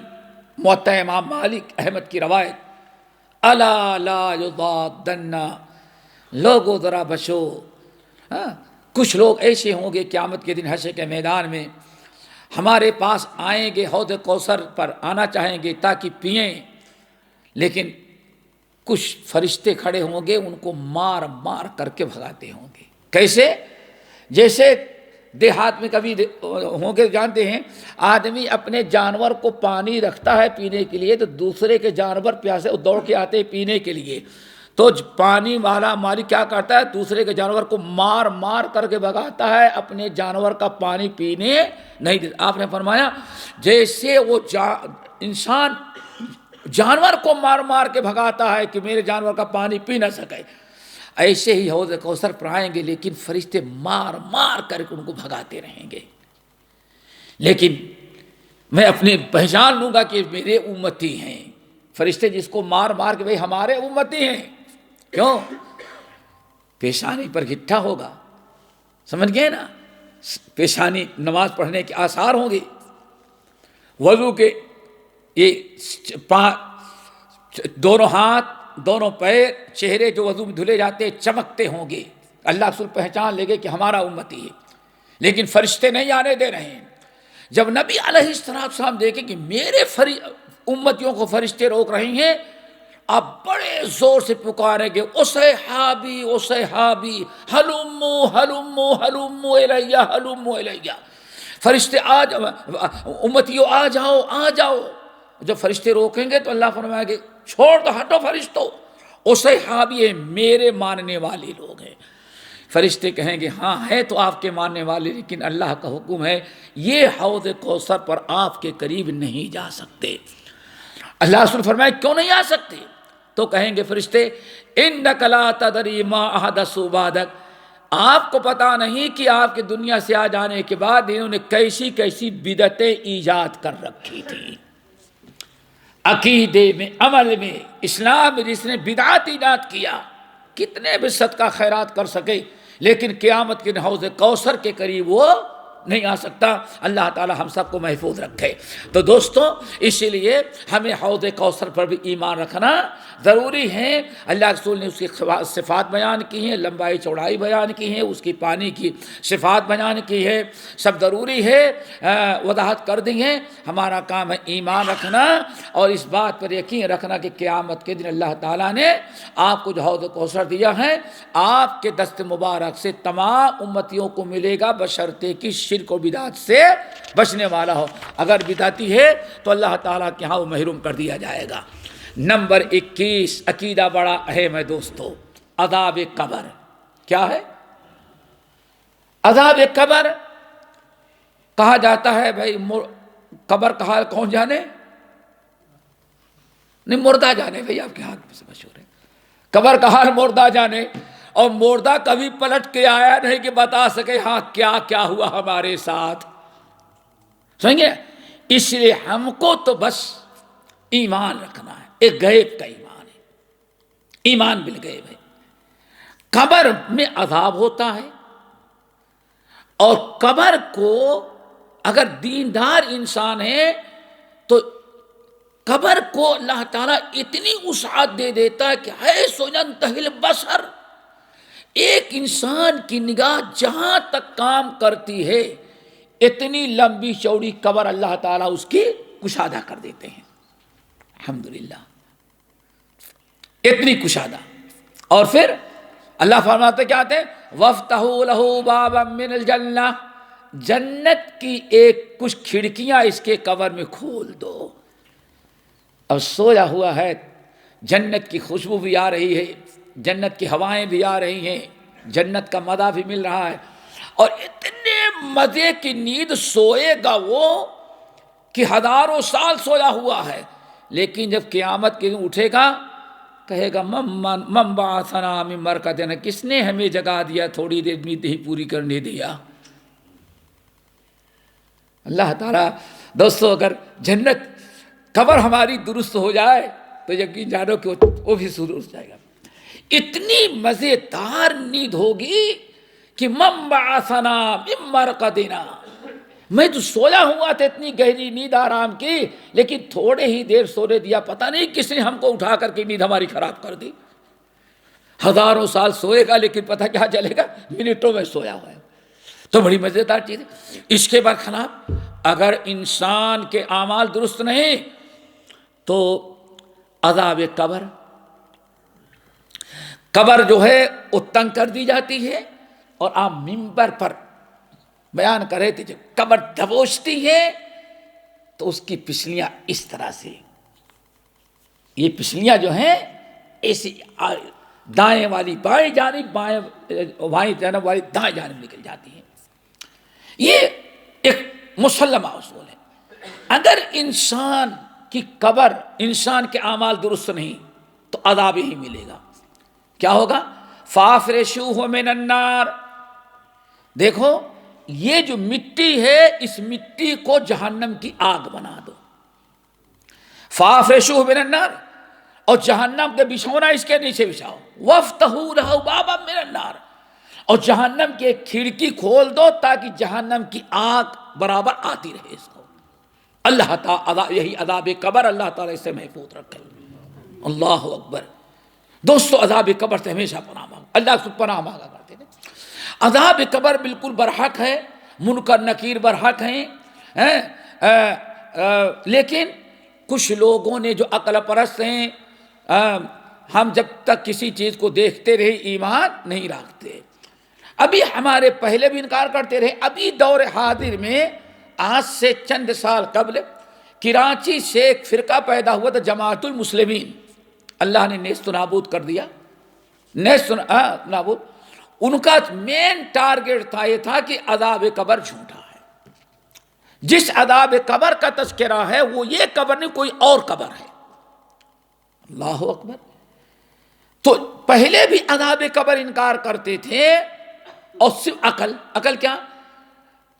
موطا امام مالک احمد کی روایت، الا لا یضادن، لوگو ذرا بچو، کچھ لوگ ایسے ہوں گے قیامت کے دن حشر کے میدان میں ہمارے پاس آئیں گے، حوض کوثر پر آنا چاہیں گے تاکہ پئیں، لیکن کچھ فرشتے کھڑے ہوں گے ان کو مار مار کر کے بھگاتے ہوں گے۔ کیسے؟ جیسے دیہات میں کبھی ہوں گے، جانتے ہیں آدمی اپنے جانور کو پانی رکھتا ہے پینے کے لیے تو دوسرے کے جانور پیاسے دوڑ کے آتے ہیں پینے کے لیے، تو پانی والا مالک کیا کرتا ہے؟ دوسرے کے جانور کو مار مار کر کے بھگاتا ہے، اپنے جانور کا پانی پینے نہیں دیتا۔ آپ نے فرمایا جیسے وہ انسان جانور کو مار مار کے بھگاتا ہے کہ میرے جانور کا پانی پی نہ سکے، ایسے ہی حوض کوثر پر آئیں گے، لیکن فرشتے مار مار کر کے ان کو بھگاتے رہیں گے، لیکن میں اپنی پہچان لوں گا کہ میرے امتی ہیں۔ فرشتے جس کو مار مار کے بھئی ہمارے امتی ہیں، کیوں؟ پیشانی پر گٹھا ہوگا، سمجھ گئے نا، پیشانی نماز پڑھنے کے آثار ہوں گے، وضو کے یہ دونوں ہاتھ دونوں پیر چہرے جو وضو میں دھلے جاتے ہیں چمکتے ہوں گے، اللہ رسول پہچان لے گے کہ ہمارا امتی ہے، لیکن فرشتے نہیں آنے دے رہے ہیں۔ جب نبی علیہ السلام دیکھیں کہ میرے امتیوں کو فرشتے روک رہے ہیں، آپ بڑے زور سے پکاریں گے، اصحابی اصحابی ہلمو ہلمو ہلمو الیہ ہلمو الیہ، فرشتے آ جاؤ، امتیوں آ جاؤ آ جاؤ۔ جب فرشتے روکیں گے تو اللہ فرمائے گے چھوڑ دو، ہٹو فرشتوں، اصحابی میرے ماننے والے لوگ ہیں۔ فرشتے کہیں گے ہاں ہے تو آپ کے ماننے والے، لیکن اللہ کا حکم ہے یہ حوض کوثر پر آپ کے قریب نہیں جا سکتے۔ اللہ رسول فرمائے کیوں نہیں آ سکتے؟ تو کہیں گے فرشتے انک لا تدری ما احدثوا بعدک، آپ کو پتا نہیں کہ آپ کے دنیا سے آ جانے کے بعد انہوں نے کیسی کیسی بدعتیں ایجاد کر رکھی تھی، عقیدے میں، عمل میں، اسلام میں جس نے بدعت ایجاد کیا، کتنے بھی صدقہ خیرات کر سکے لیکن قیامت کے حوض کوثر کے قریب وہ نہیں آ سکتا۔ اللہ تعالی ہم سب کو محفوظ رکھے۔ تو دوستو اسی لیے ہمیں حوض کوثر پر بھی ایمان رکھنا ضروری ہے۔ اللہ رسول نے اس کی صفات بیان کی ہیں، لمبائی چوڑائی بیان کی ہیں، اس کی پانی کی صفات بیان کی ہے، سب ضروری ہے، وضاحت کر دی ہے۔ ہمارا کام ہے ایمان رکھنا اور اس بات پر یقین رکھنا کہ قیامت کے دن اللہ تعالیٰ نے آپ کو جو حوض کوثر دیا ہے آپ کے دست مبارک سے تمام امتیوں کو ملے گا، بشرطے کہ شرک و بدعت سے بچنے والا ہو۔ اگر بدعتی ہے تو اللہ تعالیٰ کے ہاں وہ محروم کر دیا جائے گا۔ نمبر 21 عقیدہ بڑا اہم ہے دوستو، عذاب قبر۔ کیا ہے عذاب قبر؟ کہا جاتا ہے بھائی قبر کا حال کون جانے؟ نہیں، مردہ جانے۔ بھائی آپ کے ہاتھ میں سے مشہور ہے، قبر کا حال مردہ جانے، اور مردہ کبھی پلٹ کے آیا نہیں کہ بتا سکے ہاں کیا کیا ہوا ہمارے ساتھ، سمجھے؟ اس لیے ہم کو تو بس ایمان رکھنا ہے، ایک غیب کا ایمان ہے، ایمان بالغیب ہے۔ قبر میں عذاب ہوتا ہے، اور قبر کو اگر دیندار انسان ہے تو قبر کو اللہ تعالیٰ اتنی وسعت دے دیتا ہے کہ حیث ینتہی البصر، ایک انسان کی نگاہ جہاں تک کام کرتی ہے اتنی لمبی چوڑی قبر اللہ تعالیٰ اس کی کشادہ کر دیتے ہیں، الحمدللہ، اتنی کشادہ۔ اور پھر اللہ فرماتے کیا آتے ہیں وَافْتَحُوا لَهُ بَابًا مِّنَ الْجَنَّةِ، جنت کی ایک کچھ کھڑکیاں اس کے قبر میں کھول دو۔ اب سویا ہوا ہے، جنت کی خوشبو بھی آ رہی ہے، جنت کی ہوائیں بھی آ رہی ہیں، جنت کا مزہ بھی مل رہا ہے، اور اتنے مزے کی نیند سوئے گا وہ کہ ہزاروں سال سویا ہوا ہے، لیکن جب قیامت کے دن اٹھے گا کہے گا من بعثنا من مرقدنا، کس نے ہمیں جگا دیا، تھوڑی دیر نیند ہی پوری کرنے دیا۔ اللہ تعالیٰ دوستو اگر جنت قبر ہماری درست ہو جائے تو یقین جانو کہ وہ بھی درست جائے گا۔ اتنی مزیدار نیند ہوگی کہ من بعثنا من مرقدنا، میں تو سویا ہوا تھا، اتنی گہری نیند آرام کی، لیکن تھوڑے ہی دیر سونے دیا، پتہ نہیں کس نے ہم کو اٹھا کر کے نیند ہماری خراب کر دی۔ ہزاروں سال سوئے گا لیکن پتہ کیا چلے گا، منٹوں میں سویا ہوا ہے۔ تو بڑی مزیدار چیز ہے۔ اس کے برخلاف اگر انسان کے اعمال درست نہیں تو عذاب قبر، قبر جو ہے وہ تنگ کر دی جاتی ہے، اور آپ منبر پر بیان کر رہے تھے جب قبر دبوچتی ہے تو اس کی پسلیاں اس طرح سے، یہ پسلیاں جو ہیں ایسی دائیں والی بائیں جانب، بائیں جانب والی دائیں جانب نکل جاتی ہیں۔ یہ ایک مسلمہ اصول ہے۔ اگر انسان کی قبر، انسان کے اعمال درست نہیں تو عذاب ہی ملے گا۔ کیا ہوگا؟ فافرشوہ من النار، دیکھو یہ جو مٹی ہے اس مٹی کو جہنم کی آگ بنا دو، فافرشوہ من النار، اور جہنم کے بچھونا اس کے نیچے بچھاؤ، وفتحوا لہ بابا من النار، اور جہنم کی ایک کھڑکی کھول دو تاکہ جہنم کی آگ برابر آتی رہے اس کو۔ اللہ تعالیٰ یہی عذاب قبر اللہ تعالیٰ اس سے محفوظ رکھے۔ اللہ اکبر۔ دوستو عذاب قبر سے ہمیشہ پناہ مانگو، اللہ سے پناہ مانگا کرتے تھے۔ عذاب قبر بالکل برحق ہے، منکر نکیر برحق ہیں، لیکن کچھ لوگوں نے جو عقل پرست ہیں، ہم جب تک کسی چیز کو دیکھتے رہے ایمان نہیں رکھتے۔ ابھی ہمارے پہلے بھی انکار کرتے رہے، ابھی دور حاضر میں آج سے چند سال قبل کراچی سے ایک فرقہ پیدا ہوا تھا جماعت المسلمین، اللہ نے نیست و نابود کر دیا، نیست و نابود۔ ان کا مین ٹارگیٹ تھا، یہ تھا کہ عذاب قبر جھوٹا ہے، جس عذاب قبر کا تذکرہ ہے وہ یہ قبر نہیں کوئی اور قبر ہے۔ اللہ اکبر۔ تو پہلے بھی عذاب قبر انکار کرتے تھے، اور صرف عقل کیا،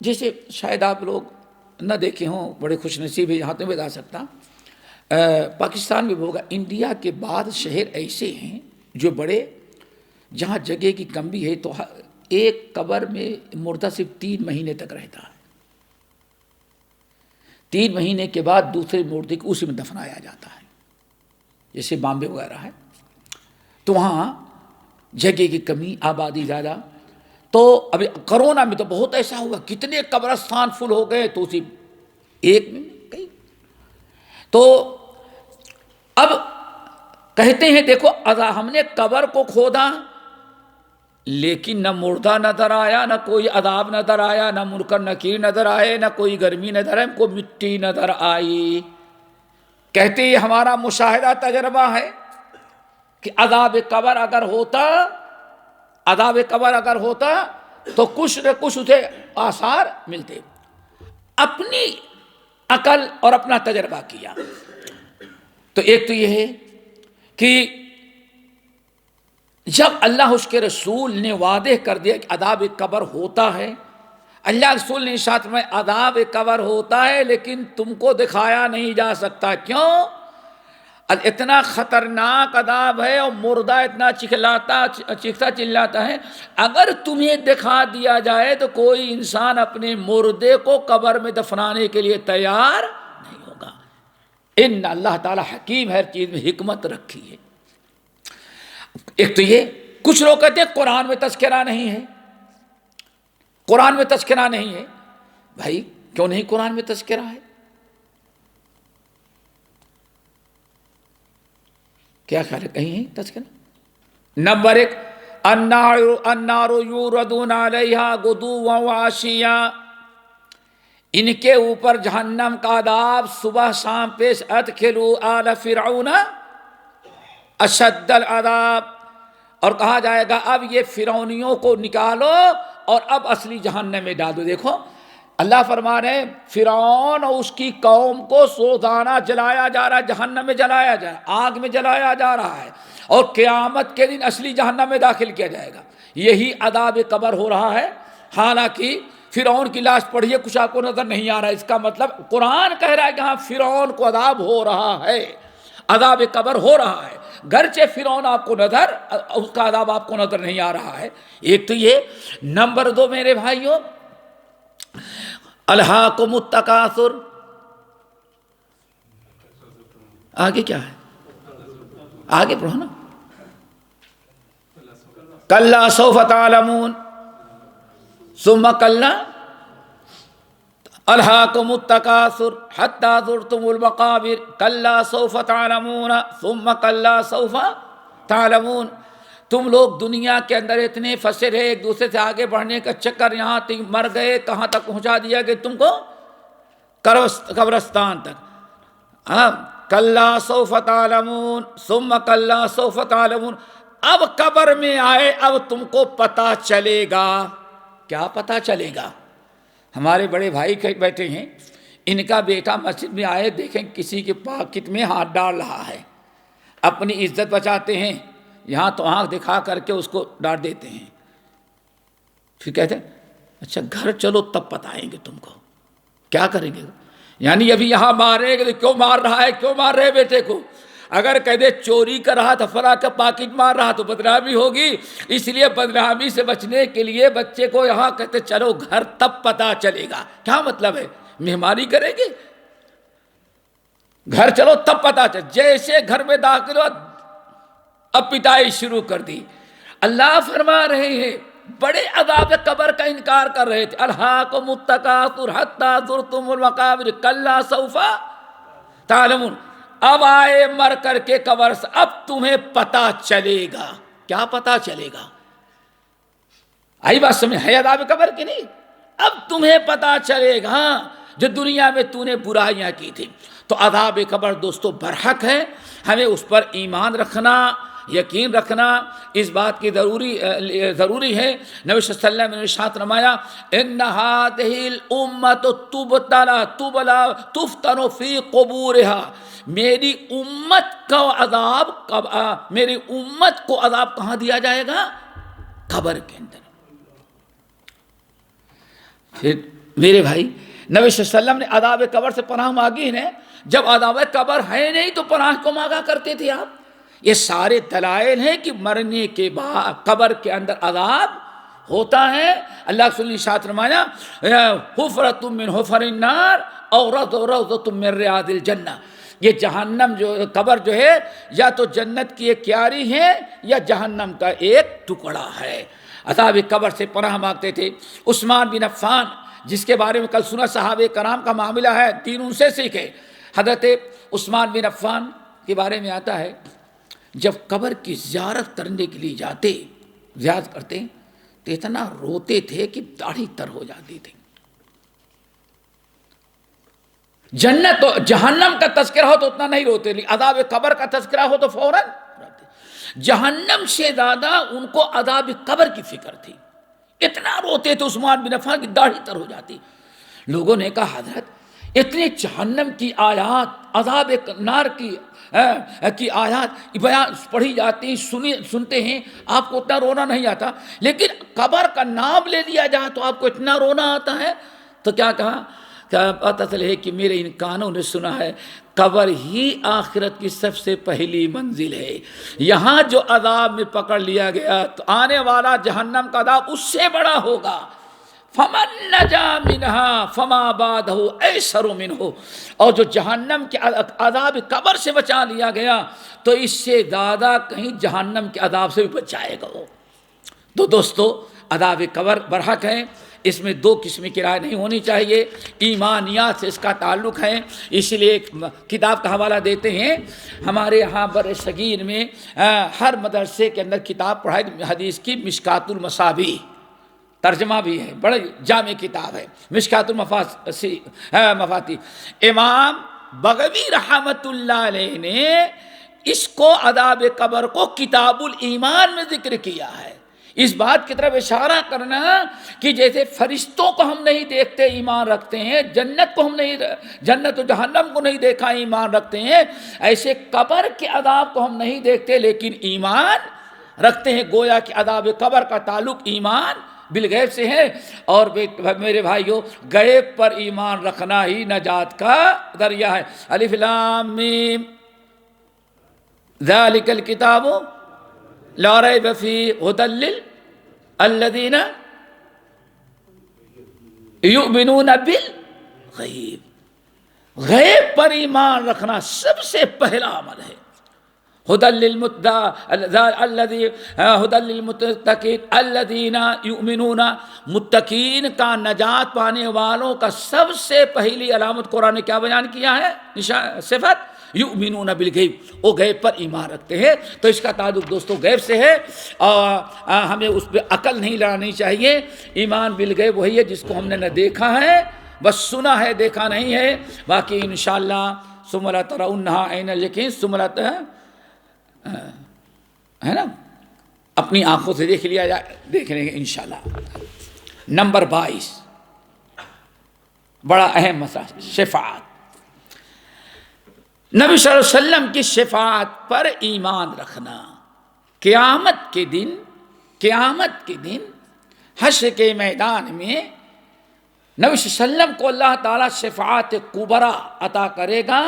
جیسے شاید آپ لوگ نہ دیکھے ہوں، بڑے خوش نصیب ہے یہاں تو میں بتا سکتا، پاکستان میں ہوگا، انڈیا کے بعد شہر ایسے ہیں جو بڑے، جہاں جگہ کی کمی ہے تو ایک قبر میں مردہ صرف 3 مہینے تک رہتا ہے، 3 مہینے کے بعد دوسرے مردے کو اسی میں دفنایا جاتا ہے، جیسے بامبے وغیرہ ہے، تو وہاں جگہ کی کمی، آبادی زیادہ۔ تو ابھی کرونا میں تو بہت ایسا ہوا، کتنے قبرستان فل ہو گئے، تو اسی ایک میں کئی۔ تو اب کہتے ہیں دیکھو ہم نے قبر کو کھودا لیکن نہ مردہ نظر آیا، نہ کوئی عذاب نظر آیا، نہ منکر نکیر نظر آئے، نہ کوئی گرمی نظر آئی، ہم کو مٹی نظر آئی۔ کہتے یہ ہمارا مشاہدہ تجربہ ہے کہ عذاب قبر اگر ہوتا تو کچھ نہ کچھ اسے آثار ملتے۔ اپنی عقل اور اپنا تجربہ کیا تو ایک تو یہ ہے کہ جب اللہ اس کے رسول نے واضح کر دیا کہ عذاب قبر ہوتا ہے، اللہ رسول نے ارشاد میں عذاب قبر ہوتا ہے لیکن تم کو دکھایا نہیں جا سکتا، کیوں؟ اتنا خطرناک عذاب ہے اور مردہ اتنا چیختا چلاتا ہے، اگر تمہیں دکھا دیا جائے تو کوئی انسان اپنے مردے کو قبر میں دفنانے کے لیے تیار نہیں ہوگا۔ ان اللہ تعالی حکیم ہے، ہر چیز میں حکمت رکھی ہے۔ ایک تو یہ، کچھ لوگ کہتے ہیں قرآن میں تذکرہ نہیں ہے، قرآن میں تذکرہ نہیں ہے۔ بھائی کیوں نہیں قرآن میں تذکرہ ہے؟ کیا خیال ہے، کہیں ہے تذکرہ؟ نمبر 1، النار یوردون علیہا غدوا وعشیا، ان کے اوپر جہنم کا عذاب صبح شام پیش، ادخلوا آل فرعون اشد العذاب، اور کہا جائے گا اب یہ فرعونیوں کو نکالو اور اب اصلی جہنم میں ڈال دو۔ دیکھو اللہ فرما رہے ہیں فرعون اور اس کی قوم کو روزانہ جلایا جا رہا ہے، جہنم میں جلایا جا رہا ہے، آگ میں جلایا جا رہا ہے، اور قیامت کے دن اصلی جہنم میں داخل کیا جائے گا۔ یہی عذاب قبر ہو رہا ہے۔ حالانکہ فرعون کی لاش پڑھیے، کچھ آپ کو نظر نہیں آ رہا ہے، اس کا مطلب قرآن کہہ رہا ہے کہ ہاں فرعون کو عذاب ہو رہا ہے، عذاب قبر ہو رہا ہے، گرچہ فرعون آپ کو نظر، اس کا عذاب آپ کو نظر نہیں آ رہا ہے۔ ایک تو یہ۔ نمبر 2 میرے بھائیوں، الہاکم التکاثر، آگے کیا ہے؟ آگے پڑھو نا، کلا سوف تعلمون ثم کلا الہاکم التکاثر حتی زرتم المقابر کلا سوف تعلمون ثم کلا سوف تعلمون۔ تم لوگ دنیا کے اندر اتنے پھنسے رہے، ایک دوسرے سے آگے بڑھنے کا چکر، یہاں تک مر گئے، کہاں تک پہنچا دیا کہ تم کو قبرستان تک۔ کلا سوف تعلمون ثم کلا سوف تعلمون، اب قبر میں آئے، اب تم کو پتہ چلے گا۔ کیا پتہ چلے گا؟ ہمارے بڑے بھائی بیٹھے ہیں، ان کا بیٹا مسجد میں آئے، دیکھیں کسی کے پاکٹ میں ہاتھ ڈال رہا ہے، اپنی عزت بچاتے ہیں، یہاں تو آنکھ دکھا کر کے اس کو ڈانٹ دیتے ہیں، پھر کہتے ہیں اچھا گھر چلو تب بتائیں گے تم کو کیا کریں گے. یعنی ابھی یہاں مارے گے تو کیوں مار رہا ہے، کیوں مار رہے بیٹے کو. اگر کہہ دے چوری کر رہا تھا فلاں کا پاکٹ مار رہا تو بدنامی ہوگی. اس لیے بدنامی سے بچنے کے لیے بچے کو یہاں کہتے چلو گھر تب پتہ چلے گا. کیا مطلب ہے، مہمانی کریں گے، گھر چلو تب پتہ چل. جیسے گھر میں داخل ہو اب پٹائی شروع کر دی. اللہ فرما رہے ہیں بڑے عذاب قبر کا انکار کر رہے تھے. الہاکم التکاثر حتی زرتم المقابر کلا سوف تعلمون. اب آئے مر کر کے قبر سے، اب تمہیں پتہ چلے گا. کیا پتہ چلے گا؟ آئی بات سمجھ، ہے عذاب قبر کی نہیں؟ اب تمہیں پتہ چلے گا جو دنیا میں تو نے برائیاں کی تھی. تو عذاب قبر دوستو برحق ہے، ہمیں اس پر ایمان رکھنا، یقین رکھنا اس بات کی ضروری ہے. نبی صلی اللہ علیہ وسلم نے ارشاد فرمایا ان هذه الامه تفتن فی قبورها. میری امت کا عذاب میری امت کو عذاب کہاں دیا جائے گا؟ قبر کے اندر. پھر میرے بھائی نبی صلی اللہ علیہ وسلم نے عذاب قبر سے پناہ مانگی ہے. جب عذاب قبر ہے نہیں تو پناہ کو مانگا کرتے تھے آپ. یہ سارے دلائل ہیں کہ مرنے کے بعد قبر کے اندر عذاب ہوتا ہے. اللہ کے رسول نے ارشاد فرمایا حفرۃ من حفر النار اور روضۃ من ریاض الجنہ. یہ جہنم جو قبر جو ہے یا تو جنت کی ایک کیاری ہے یا جہنم کا ایک ٹکڑا ہے. عذاب قبر سے پناہ مانگتے تھے. عثمان بن عفان جس کے بارے میں کل سنا صحابہ کرام کا معاملہ ہے، دین ان سے سیکھے. حضرت عثمان بن عفان کے بارے میں آتا ہے جب قبر کی زیارت کرنے کے لیے جاتے، زیارت کرتے تو اتنا روتے تھے کہ داڑھی تر ہو جاتی تھی. جنت و جہنم کا تذکرہ ہو تو اتنا نہیں روتے، لیکن عذاب قبر کا تذکرہ ہو تو فوراً روتے. جہنم سے زیادہ ان کو عذاب قبر کی فکر تھی، اتنا روتے تھے عثمان بن عفان کی داڑھی تر ہو جاتی. لوگوں نے کہا حضرت اتنے جہنم کی آیات، عذاب نار کی آیات بیان پڑھی جاتی سنتے ہیں، آپ کو اتنا رونا نہیں آتا، لیکن قبر کا نام لے لیا جائے تو آپ کو اتنا رونا آتا ہے. تو کیا کہا کہ پتہ چلے کہ میرے ان کانوں نے سنا ہے قبر ہی آخرت کی سب سے پہلی منزل ہے. یہاں جو عذاب میں پکڑ لیا گیا تو آنے والا جہنم کا عذاب اس سے بڑا ہوگا. فمن نجا منہا فما بعدہ ایسر منہ. اور جو جہنم کے عذاب قبر سے بچا لیا گیا تو اس سے زیادہ کہیں جہنم کے عذاب سے بھی بچ جائے گا. تو دوستو عذاب قبر برحق ہے، اس میں دو قسم کی رائے نہیں ہونی چاہیے. ایمانیات سے اس کا تعلق ہے. اس لیے ایک کتاب کا حوالہ دیتے ہیں. ہمارے ہاں بر صغیر میں ہر مدرسے کے اندر کتاب پڑھائی حدیث کی مشکات المصابیح، ترجمہ بھی ہے، بڑی جامع کتاب ہے مشکات المفاتیح. امام بغوی رحمت اللہ علیہ نے اس کو عذاب قبر کو کتاب الایمان میں ذکر کیا ہے. اس بات کی طرف اشارہ کرنا کہ جیسے فرشتوں کو ہم نہیں دیکھتے ایمان رکھتے ہیں، جنت کو ہم نہیں، جنت و جہنم کو نہیں دیکھا ایمان رکھتے ہیں، ایسے قبر کے عذاب کو ہم نہیں دیکھتے لیکن ایمان رکھتے ہیں. گویا کہ عذاب قبر کا تعلق ایمان بالغیب سے ہے. اور میرے بھائیو غیب پر ایمان رکھنا ہی نجات کا ذریعہ ہے. الف لام میم ذالک الکتاب لا ریب فیہ ھدی للذین یؤمنون بالغیب. غیب پر ایمان رکھنا سب سے پہلا عمل ہے. ھدی للمتقین الذین یؤمنون. متقین کا نجات پانے والوں کا سب سے پہلی علامت قرآن نے کیا بیان کیا ہے؟ صفت یؤمنون بالغیب، وہ غیب پر ایمان رکھتے ہیں. تو اس کا تعلق دوستو غیب سے ہے اور ہمیں اس پہ عقل نہیں لڑانی چاہیے. ایمان بالغیب وہی ہے جس کو ہم نے نہ دیکھا ہے، بس سنا ہے، دیکھا نہیں ہے. باقی انشاءاللہ ثم لترونہا عین الیقین، ثم ہے نا اپنی آنکھوں سے دیکھ لیا جائے، دیکھ لیں گے انشاءاللہ. نمبر 22 بڑا اہم مسئلہ شفاعت. نبی صلی اللہ علیہ وسلم کی شفاعت پر ایمان رکھنا. قیامت کے دن حشر کے میدان میں نبی صلی اللہ علیہ وسلم کو اللہ تعالیٰ شفاعت کبریٰ عطا کرے گا.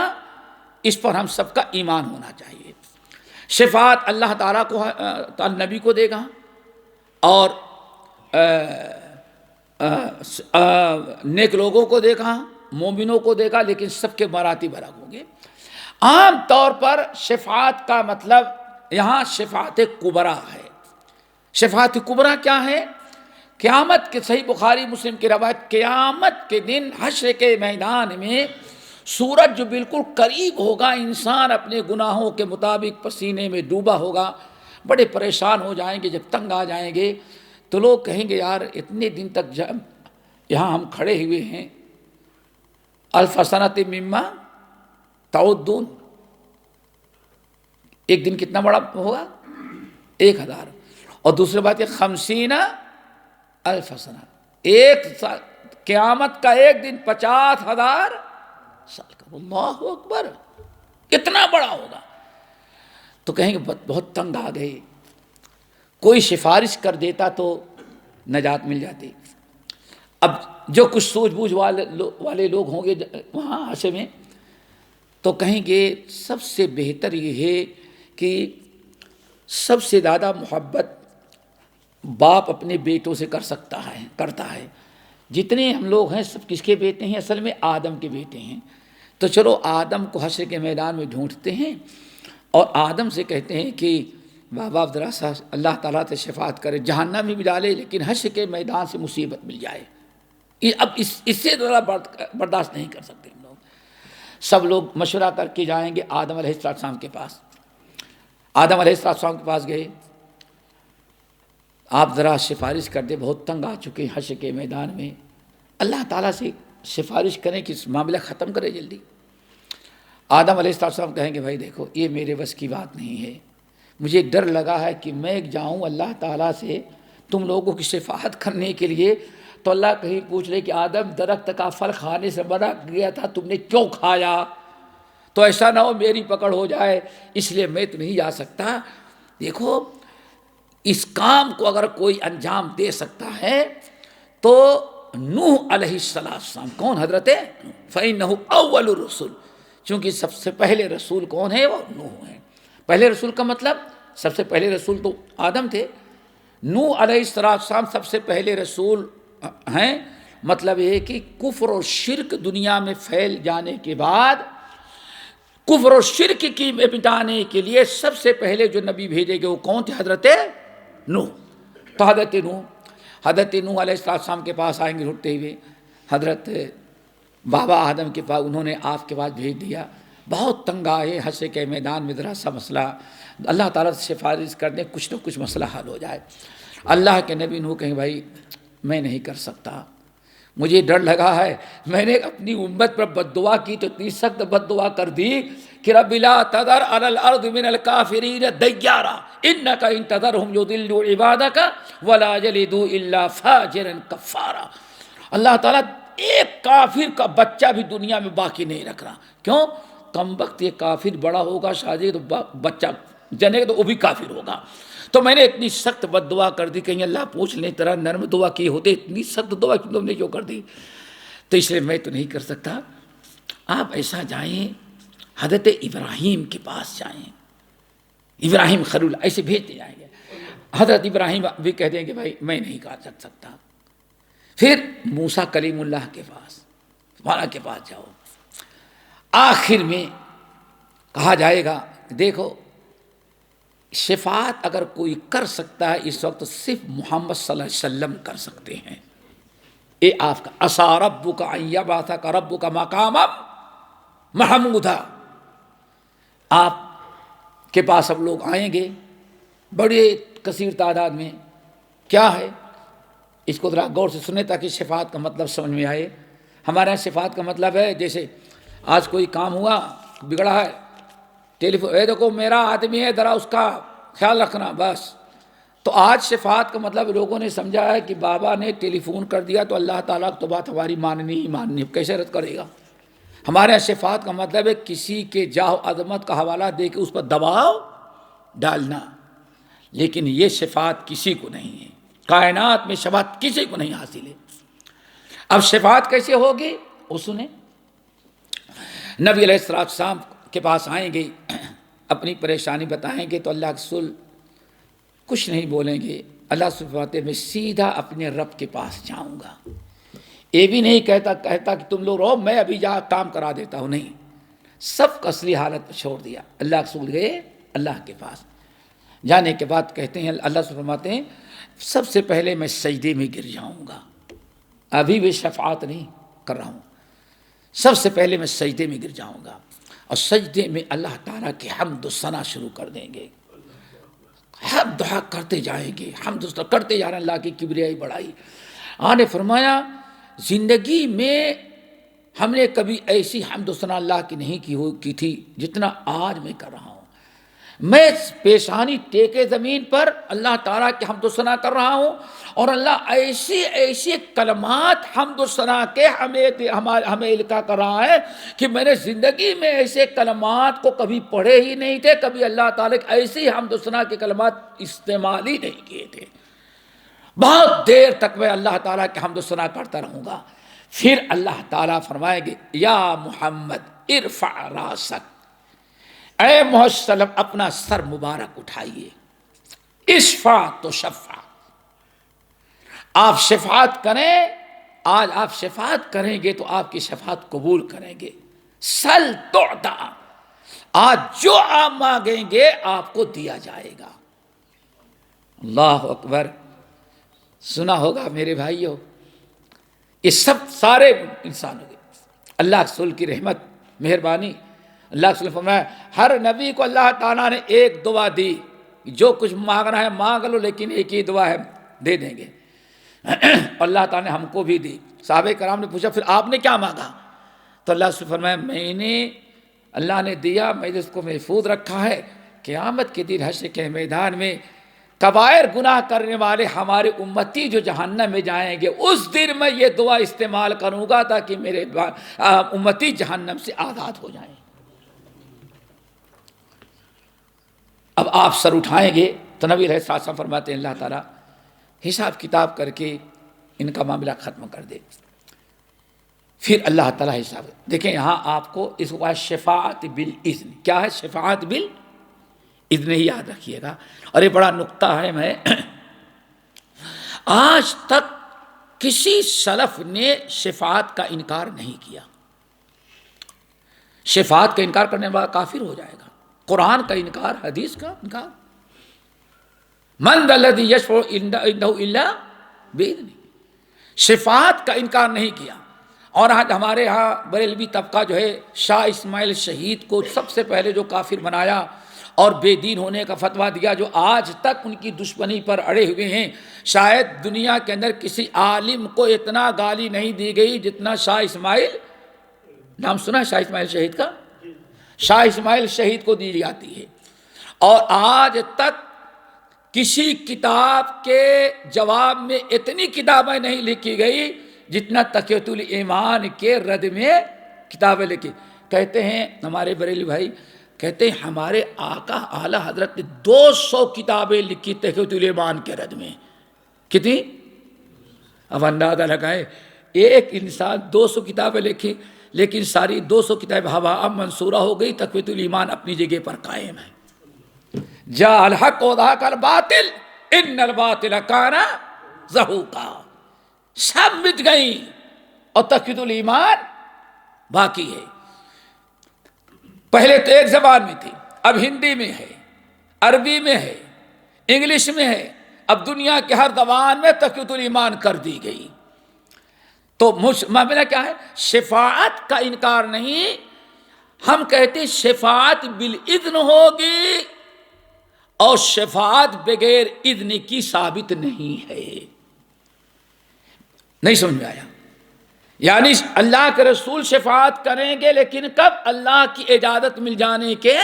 اس پر ہم سب کا ایمان ہونا چاہیے. شفاعت اللہ تعالیٰ کو نبی کو دے گا اور نیک لوگوں کو دے گا, مومنوں کو دے گا, لیکن سب کے مراتب الگ ہوں گے. عام طور پر شفاعت کا مطلب یہاں شفاعت کبریٰ ہے. شفاعت کبریٰ کیا ہے؟ قیامت کے, صحیح بخاری مسلم کی روایت, قیامت کے دن حشر کے میدان میں سورج جو بالکل قریب ہوگا, انسان اپنے گناہوں کے مطابق پسینے میں ڈوبا ہوگا, بڑے پریشان ہو جائیں گے. جب تنگ آ جائیں گے تو لوگ کہیں گے یار اتنے دن تک یہاں ہم کھڑے ہوئے ہیں, الف سنۃ مما تعدون, ایک دن کتنا بڑا ہوگا؟ 1000. اور دوسری بات یہ 50 الف سنہ, ایک سال, قیامت کا ایک دن 50,000 سال کا. اللہ اکبر, کتنا بڑا ہوگا. تو کہیں گے بہت تنگ آ گئے, کوئی سفارش کر دیتا تو نجات مل جاتی. اب جو کچھ سوجھ بوجھ والے لوگ ہوں گے وہاں حشر میں, تو کہیں گے سب سے بہتر یہ ہے کہ سب سے زیادہ محبت باپ اپنے بیٹوں سے کرتا ہے. جتنے ہم لوگ ہیں سب کس کے بیٹے ہیں؟ اصل میں آدم کے بیٹے ہیں. تو چلو آدم کو حشر کے میدان میں ڈھونڈتے ہیں اور آدم سے کہتے ہیں کہ بابا ذرا سا اللہ تعالیٰ سے شفاعت کرے, جہنم میں بھی ڈالے لیکن حشر کے میدان سے مصیبت مل جائے. اب اس سے زیادہ برداشت نہیں کر سکتے ہم لوگ. سب لوگ مشورہ کر کے جائیں گے آدم علیہ السلام کے پاس. آدم علیہ السلام کے پاس گئے, آپ ذرا سفارش کر دیں, بہت تنگ آ چکے ہیں حشر کے میدان میں, اللہ تعالیٰ سے سفارش کریں کہ اس معاملہ ختم کرے جلدی. آدم علیہ السلام کہیں گے بھائی دیکھو یہ میرے بس کی بات نہیں ہے, مجھے ڈر لگا ہے کہ میں جاؤں اللہ تعالیٰ سے تم لوگوں کی شفاعت کرنے کے لیے, تو اللہ کہیں پوچھ لے کہ آدم درخت کا پھل کھانے سے منع کیا تھا, تم نے کیوں کھایا؟ تو ایسا نہ ہو میری پکڑ ہو جائے, اس لیے میں تو نہیں جا سکتا. دیکھو اس کام کو اگر کوئی انجام دے سکتا ہے تو نوح علیہ السلام. کون؟ حضرت فَإِنَّهُ أَوَّلُ الرُّسُلِ, چونکہ سب سے پہلے رسول کون ہے؟ وہ نوح ہیں. پہلے رسول کا مطلب سب سے پہلے رسول تو آدم تھے, نوح علیہ السلام سب سے پہلے رسول ہیں. مطلب یہ کہ کفر اور شرک دنیا میں پھیل جانے کے بعد کفر اور شرک کی مٹانے کے لیے سب سے پہلے جو نبی بھیجے گئے وہ کون تھے؟ حضرت نوح. تو حضرت نوح علیہ السلام کے پاس آئیں گے ڈھونڈتے ہوئے, حضرت بابا آدم کے پاس, انہوں نے آپ کے پاس بھیج دیا. بہت تنگ آئے حشر کے میدان میں, ذرا سا مسئلہ اللہ تعالیٰ سے سفارش کر دیں, کچھ نہ کچھ مسئلہ حل ہو جائے. اللہ کے نبی نوح کہیں بھائی میں نہیں کر سکتا, مجھے ڈر لگا ہے, میں نے اپنی امت پر بد دعا کی تو اتنی سخت بد دعا کر دی کہ رب لا تذر علی الارض من الکافرین دیارا انک ان تذرهم یضلوا عبادک ولا یلدوا الا فاجرا کفارا. اللہ تعالیٰ ایک کافر کا بچہ بھی دنیا میں باقی نہیں رکھ رہا. کیوں؟ کم وقت یہ کافر بڑا ہوگا, شادی تو بچہ جنے تو وہ بھی کافر ہوگا. تو میں نے اتنی سخت بد دعا کر دی, کہیں اللہ پوچھ لیں تیرا نرم دعا کی ہوتے, اتنی سخت دعا تم نے کیوں کر دی؟ تو اس لیے میں تو نہیں کر سکتا. آپ ایسا جائیں حضرت ابراہیم کے پاس جائیں, ابراہیم خلیل ایسے بھیجتے جائیں گے. حضرت ابراہیم بھی کہہ دیں گے بھائی میں نہیں کر سکتا. پھر موسیٰ کلیم اللہ کے پاس, مولا کے پاس جاؤ. آخر میں کہا جائے گا دیکھو شفاعت اگر کوئی کر سکتا ہے اس وقت صرف محمد صلی اللہ علیہ وسلم کر سکتے ہیں. اے آپ کا عسیٰ ربک ان یبعثک ربک مقاما محمودا. آپ کے پاس سب لوگ آئیں گے بڑے کثیر تعداد میں. کیا ہے اس کو ذرا غور سے سنیں تاکہ شفاعت کا مطلب سمجھ میں آئے. ہمارے یہاں شفاعت کا مطلب ہے جیسے آج کوئی کام ہوا بگڑا ہے, ٹیلی فون اے دیکھو میرا آدمی ہے ذرا اس کا خیال رکھنا بس. تو آج شفاعت کا مطلب لوگوں نے سمجھا ہے کہ بابا نے ٹیلی فون کر دیا تو اللہ تعالیٰ تو بات ہماری ماننی ہی ماننی, کیسے رد کرے گا. ہمارے یہاں شفاعت کا مطلب ہے کسی کے جاہ و عظمت کا حوالہ دے کے اس پر دباؤ ڈالنا. لیکن یہ شفاعت کسی کو نہیں ہے، کائنات میں شفاعت کسی کو نہیں حاصل ہے۔ اب شفاعت کیسے ہوگی وہ سنیں۔ نبی علیہ السلام کے پاس آئیں گے، اپنی پریشانی بتائیں گے تو اللہ کے رسول کچھ نہیں بولیں گے۔ اللہ سبحانہ میں سیدھا اپنے رب کے پاس جاؤں گا، یہ بھی نہیں کہتا کہ تم لوگ رہو میں ابھی جا کام کرا دیتا ہوں، نہیں، سب کو اصلی حالت پر چھوڑ دیا۔ اللہ کے رسول گئے اللہ کے پاس، جانے کے بعد کہتے ہیں اللہ سے فرماتے ہیں سب سے پہلے میں سجدے میں گر جاؤں گا، ابھی بھی شفاعت نہیں کر رہا ہوں، سب سے پہلے میں سجدے میں گر جاؤں گا، اور سجدے میں اللہ تعالیٰ کی حمد و ثنا شروع کر دیں گے، ہر دعا کرتے جائیں گے، حمد و ثنا کرتے جا رہے ہیں، اللہ کی کبریائی بڑائی۔ آن نے فرمایا زندگی میں ہم نے کبھی ایسی حمد و ثنا اللہ کی نہیں کی تھی جتنا آج میں کر رہا ہوں۔ میں پیشانی ٹیکے زمین پر اللہ تعالیٰ کی حمد و ثنا کر رہا ہوں، اور اللہ ایسی کلمات حمد و ثنا کے ہمیں القا کر رہا ہے کہ میں نے زندگی میں ایسے کلمات کو کبھی پڑھے ہی نہیں تھے، کبھی اللہ تعالیٰ کی ایسی حمد و ثنا کے کلمات استعمال ہی نہیں کیے تھے۔ بہت دیر تک میں اللہ تعالیٰ کی حمد و ثنا کرتا رہوں گا۔ پھر اللہ تعالیٰ فرمائیں گے یا محمد ارفع راسک، اے محمد صلی اللہ علیہ وسلم اپنا سر مبارک اٹھائیے، اشفع تو شفع، آپ شفاعت کریں، آج آپ شفاعت کریں گے تو آپ کی شفاعت قبول کریں گے، سل تعطا، آج جو آپ مانگیں گے آپ کو دیا جائے گا۔ اللہ اکبر، سنا ہوگا میرے بھائیوں، یہ سب سارے انسانوں کے اللہ کے رسول کی رحمت مہربانی۔ اللہ کے رسول فرمایا ہر نبی کو اللہ تعالیٰ نے ایک دعا دی، جو کچھ مانگنا ہے مانگ لو، لیکن ایک ہی دعا ہے دے دیں گے۔ اللہ تعالیٰ نے ہم کو بھی دی۔ صحابہ کرام نے پوچھا پھر آپ نے کیا مانگا؟ تو اللہ سے فرمایا میں نے، اللہ نے دیا، میں نے اس کو محفوظ رکھا ہے، قیامت کے دن حشر کے میدان میں کبائر گناہ کرنے والے ہمارے امتی جو جہنم میں جائیں گے، اس دن میں یہ دعا استعمال کروں گا تاکہ میرے امتی جہنم سے آزاد ہو جائیں۔ اب آپ سر اٹھائیں گے تو نبی علیہ السلام فرماتے ہیں اللہ تعالیٰ حساب کتاب کر کے ان کا معاملہ ختم کر دے۔ پھر اللہ تعالیٰ حساب، دیکھیں یہاں آپ کو اس کو شفاعت بالاذن، کیا ہے شفاعت بالاذن، ہی یاد رکھیے گا۔ اور یہ بڑا نقطہ ہے، میں آج تک کسی سلف نے شفاعت کا انکار نہیں کیا۔ شفاعت کا انکار کرنے والا کافر ہو جائے گا، قرآن کا انکار، حدیث کا انکار۔ من ذا الذی یشفع عندہ الا باذنہ، شفاعت کا انکار نہیں کیا۔ اور آج ہمارے ہاں بریلوی طبقہ جو ہے شاہ اسماعیل شہید کو سب سے پہلے جو کافر بنایا اور بے دین ہونے کا فتویٰ دیا، جو آج تک ان کی دشمنی پر اڑے ہوئے ہیں۔ شاید دنیا کے اندر کسی عالم کو اتنا گالی نہیں دی گئی جتنا شاہ اسماعیل، نام سنا ہے شاہ اسماعیل شہید کا؟ شاہ اسماعیل شہید کو دی جاتی ہے۔ اور آج تک کسی کتاب کے جواب میں اتنی کتابیں نہیں لکھی گئی جتنا تقیۃ الایمان کے رد میں کتابیں لکھی۔ کہتے ہیں ہمارے بریلی بھائی، کہتے ہیں ہمارے آقا اعلیٰ حضرت نے 200 کتابیں لکھی تقیۃ الایمان کے رد میں۔ کتنی؟ اب اندازہ لگائیں، ایک انسان 200 کتابیں لکھی، لیکن ساری 200 کتابیں ہوا منصورہ ہو گئی، تقویۃ الایمان اپنی جگہ پر قائم ہے۔ جاء الحق وزهق الباطل ان الباطل کان زہوقا، سب مٹ گئی اور تقویۃ الایمان باقی ہے۔ پہلے تو ایک زبان میں تھی، اب ہندی میں ہے، عربی میں ہے، انگلش میں ہے، اب دنیا کے ہر زبان میں تقویۃ الایمان کر دی گئی۔ تو معاملہ کیا ہے؟ شفاعت کا انکار نہیں، ہم کہتے شفاعت بالاذن ہوگی، اور شفاعت بغیر اذن کی ثابت نہیں ہے۔ نہیں سمجھ میں آیا؟ یعنی اللہ کے رسول شفاعت کریں گے، لیکن کب؟ اللہ کی اجازت مل جانے کے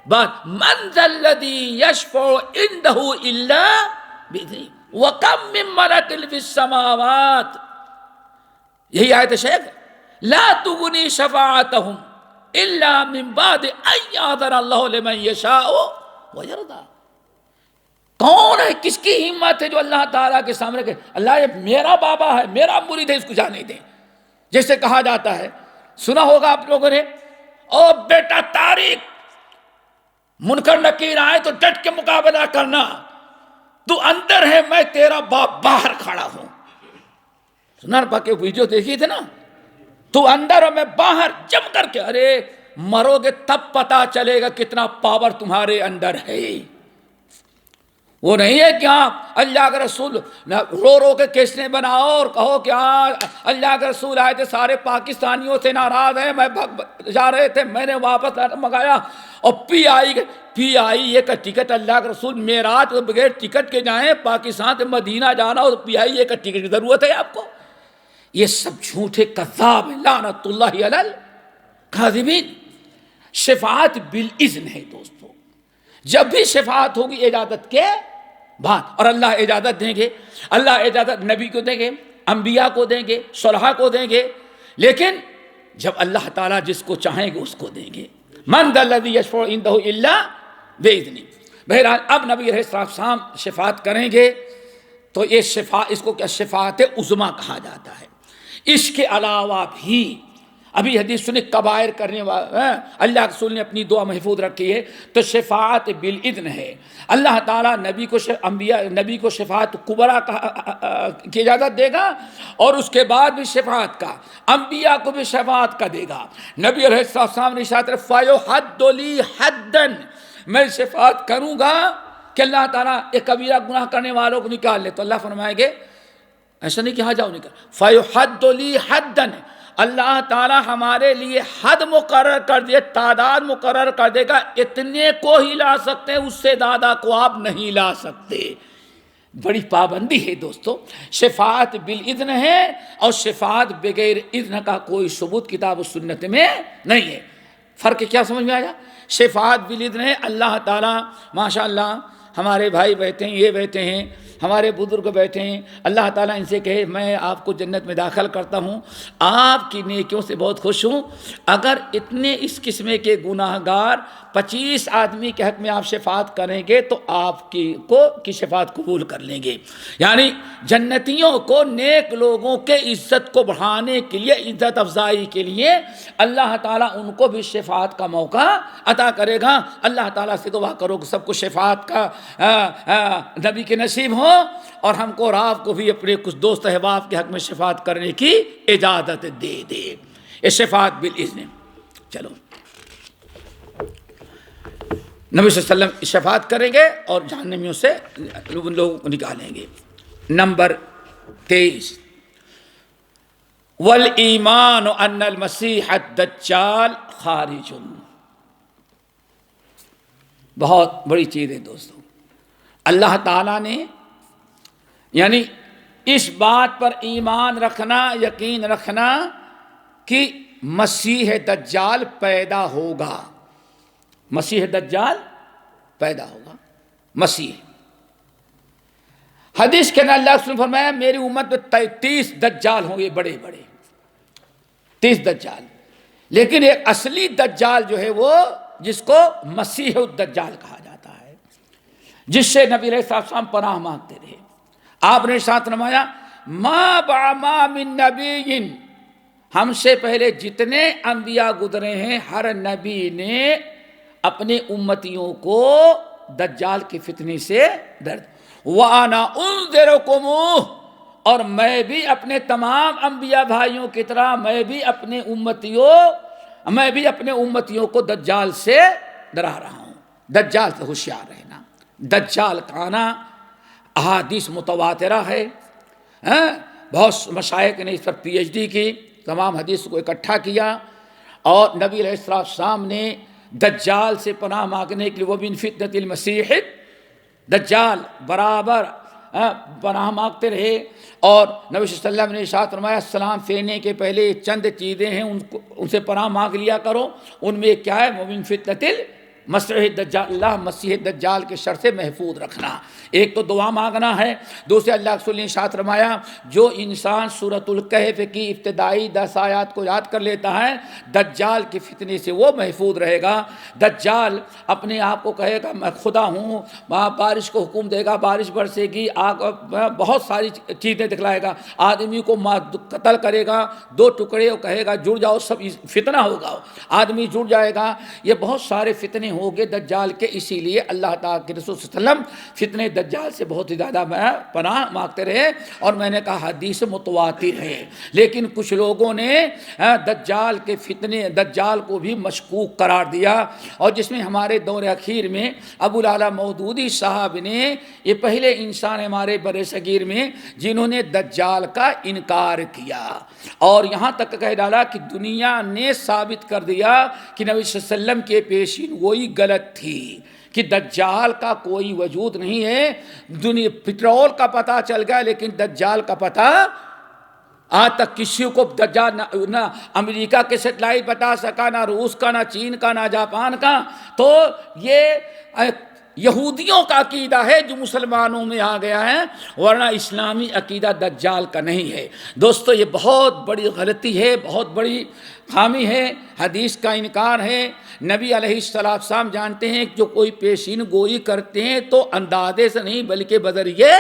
بعد۔ من ذا الذی یشفع عندہ الا باذنہ وکم من ملک فی السماوات، یہی آیت شیخ، لا تغنی شفاعتہم الا من بعد ان یأذن اللہ لمن یشاء ویرضی۔ کون ہے, کس کی ہمت ہے جو اللہ تعالیٰ کے سامنے کہ اللہ یہ میرا بابا ہے, میرا مرید ہے, اس کو جانے دیں. جیسے کہا جاتا ہے, سنا ہوگا آپ لوگوں نے, او بیٹا طارق, منکر نکیر آئے تو ڈٹ کے مقابلہ کرنا, تو اندر ہے, میں تیرا باپ باہر کھڑا ہوں. سنا پاکے ویڈیو دیکھی تھے نا, تو اندر اور میں باہر, جم کر کے, ارے مرو گے تب پتا چلے گا کتنا پاور تمہارے اندر ہے. وہ نہیں ہے کہ آپ اللہ کے رسول رو رو کے کیسٹیں بناؤ اور کہو کہ اللہ کے رسول آئے تھے, سارے پاکستانیوں سے ناراض ہیں, میں جا رہے تھے, میں نے واپس منگایا, اور پی آئی یہ کا ٹکٹ, اللہ کے رسول معراج بغیر ٹکٹ کے جائیں, پاکستان سے مدینہ جانا اور پی آئی اے کا ٹکٹ کی ضرورت ہے آپ کو. یہ سب جھوٹے کذاب ہیں, لعنت اللہ علی الکاذبین. شفاعت بالاذن ہے دوستو, جب بھی شفاعت ہوگی اجازت کے بعد, اور اللہ اجازت دیں گے, اللہ اجازت نبی کو دیں گے, انبیاء کو دیں گے, صلحاء کو دیں گے, لیکن جب اللہ تعالیٰ جس کو چاہیں گے اس کو دیں گے. من ذا الذی یشفع عندہ الا باذنہ. بہرحال اب نبی علیہ السلام شفاعت کریں گے, تو یہ اس کو کیا شفاعت عظمیٰ کہا جاتا ہے. اس کے علاوہ بھی ابھی حدیث سنے, کبائر کرنے والا اللہ کے رسول نے اپنی دعا محفوظ رکھی ہے, تو شفاعت بالاذن ہے. اللہ تعالیٰ نبی کو شفاعت کبریٰ کی اجازت دے گا, اور اس کے بعد بھی شفاعت کا, انبیاء کو بھی شفاعت کا دے گا. نبی علیہ السلام نے ارشاد فرمایا فَيُحَدُّ لِي حَدًّا, میں شفاعت کروں گا کہ اللہ تعالیٰ ایک کبیرہ گناہ کرنے والوں کو نکال لے. تو اللہ فرمائیں گے ایسا نہیں کہ ہاں جاؤ نکال, فَيُحَدُّ لِي حَدًّا, اللہ تعالیٰ ہمارے لیے حد مقرر کر دے, تعداد مقرر کر دے گا, اتنے کو ہی لا سکتے ہیں, اس سے زیادہ کو آپ نہیں لا سکتے. بڑی پابندی ہے دوستو. شفاعت بالاذن ہے, اور شفاعت بغیر اذن کا کوئی ثبوت کتاب و سنت میں نہیں ہے. فرق کیا سمجھ میں آیا؟ شفاعت بالاذن ہے, اللہ تعالیٰ ماشاء اللہ ہمارے بھائی بیٹھے ہیں, یہ بیٹھے ہیں, ہمارے بزرگ بیٹھے ہیں, اللہ تعالیٰ ان سے کہے میں آپ کو جنت میں داخل کرتا ہوں, آپ کی نیکیوں سے بہت خوش ہوں. اگر اتنے اس قسم کے گناہ گار 25 آدمی کے حق میں آپ شفاعت کریں گے تو آپ کی شفاعت قبول کر لیں گے. یعنی جنتیوں کو, نیک لوگوں کے عزت کو بڑھانے کے لیے, عزت افزائی کے لیے اللہ تعالیٰ ان کو بھی شفاعت کا موقع عطا کرے گا. اللہ تعالیٰ سے دعا کرو کہ سب کو شفاعت کا نبی کے نصیب ہو, اور ہم کو اور آپ کو بھی اپنے کچھ دوست احباب کے حق میں شفاعت کرنے کی اجازت دے دے. یہ شفاعت بالاذن. چلو نبی صلی اللہ علیہ وسلم شفاعت کریں گے اور جہنمیوں سے ان لوگوں کو نکالیں گے. نمبر 23, والایمان ان المسیح الدجال خارج. بہت بڑی چیز ہے دوستوں. اللہ تعالیٰ نے یعنی اس بات پر ایمان رکھنا, یقین رکھنا کہ مسیح دجال پیدا ہوگا. مسیح دجال پیدا ہوگا. مسیح حدیث کے اندر اللہ نے فرمایا میری امت میں 33 دجال ہوں گے, بڑے بڑے 30 دجال. لیکن ایک اصلی دجال جو ہے وہ جس کو مسیح الدجال کہا جاتا ہے, جس سے نبی علیہ السلام پناہ مانگتے رہے. آپ نے ساتھ فرمایا ما بعما من نبی, ہم سے پہلے جتنے انبیاء گزرے ہیں ہر نبی نے اپنے امتیوں کو دجال کی فتنے سے ڈر. وَأَنَا أُنذِرُكُمُ, اور میں بھی اپنے تمام انبیاء بھائیوں کی طرح میں بھی اپنے امتیوں کو دجال سے ڈرا رہا ہوں. دجال سے ہوشیار رہنا. دجال کا آنا احادیث متواترہ ہے. بہت مشائخ نے اس پر PhD کی, تمام حدیث کو اکٹھا کیا, اور نبی علیہ السلام نے دجال سے پناہ مانگنے کے لیے وہ من فتنۃ المسیح دجال برابر پناہ مانگتے رہے. اور نبی صلی اللہ علیہ وسلم نے ارشاد فرمایا سلام پھیرنے کے پہلے چند چیزیں ہیں ان سے پناہ مانگ لیا کرو. ان میں کیا ہے؟ من فتنۃ مسیح دجال، اللہ مسیح دجال کے شر سے محفوظ رکھنا۔ ایک تو دعا مانگنا ہے، دوسرے اللہ کے رسول نے ارشاد فرمایا جو انسان سورۃ الکہف کی ابتدائی 10 آیات کو یاد کر لیتا ہے دجال کے فتنے سے وہ محفوظ رہے گا۔ دجال اپنے آپ کو کہے گا میں خدا ہوں، وہاں بارش کو حکم دے گا، بارش برسے گی، آگ، بہت ساری چیزیں دکھلائے گا، آدمی کو قتل کرے گا، 2 ٹکڑے کہے گا جڑ جاؤ، سب فتنہ ہوگا، آدمی جڑ جائے گا، یہ بہت سارے فتنے ہوں گے دجال کے۔ اسی لیے اللہ تعالیٰ کے رسول صلی اللہ علیہ وسلم فتنے دجال سے بہت زیادہ پناہ مانگتے رہے، اور میں نے کہا حدیث متواتر ہے۔ لیکن کچھ لوگوں نے دجال کے فتنے، دجال کو بھی مشکوک قرار دیا، اور جس میں ہمارے دور اخیر میں ابو الاعلیٰ مودودی صاحب نے، یہ پہلے انسان ہمارے بر صغیر میں جنہوں نے دجال کا انکار کیا، اور یہاں تک کہہ ڈالا کہ دنیا نے ثابت کر دیا کہ نبی صلی اللہ علیہ وسلم کے پیشین گوئی غلط تھی، کہ دجال کا کوئی وجود نہیں ہے۔ دنیا پٹرول کا پتہ چل گیا لیکن دجال کا پتہ آج تک کسی کو دجال نہ امریکہ کے سیٹلائٹ بتا سکا، نہ روس کا، نہ چین کا، نہ جاپان کا۔ تو یہ یہودیوں کا عقیدہ ہے جو مسلمانوں میں آ گیا ہے، ورنہ اسلامی عقیدہ دجال کا نہیں ہے۔ دوستو یہ بہت بڑی غلطی ہے، بہت بڑی خامی ہے، حدیث کا انکار ہے۔ نبی علیہ السلام جانتے ہیں کہ جو کوئی پیشین گوئی کرتے ہیں تو اندازے سے نہیں بلکہ بذریعے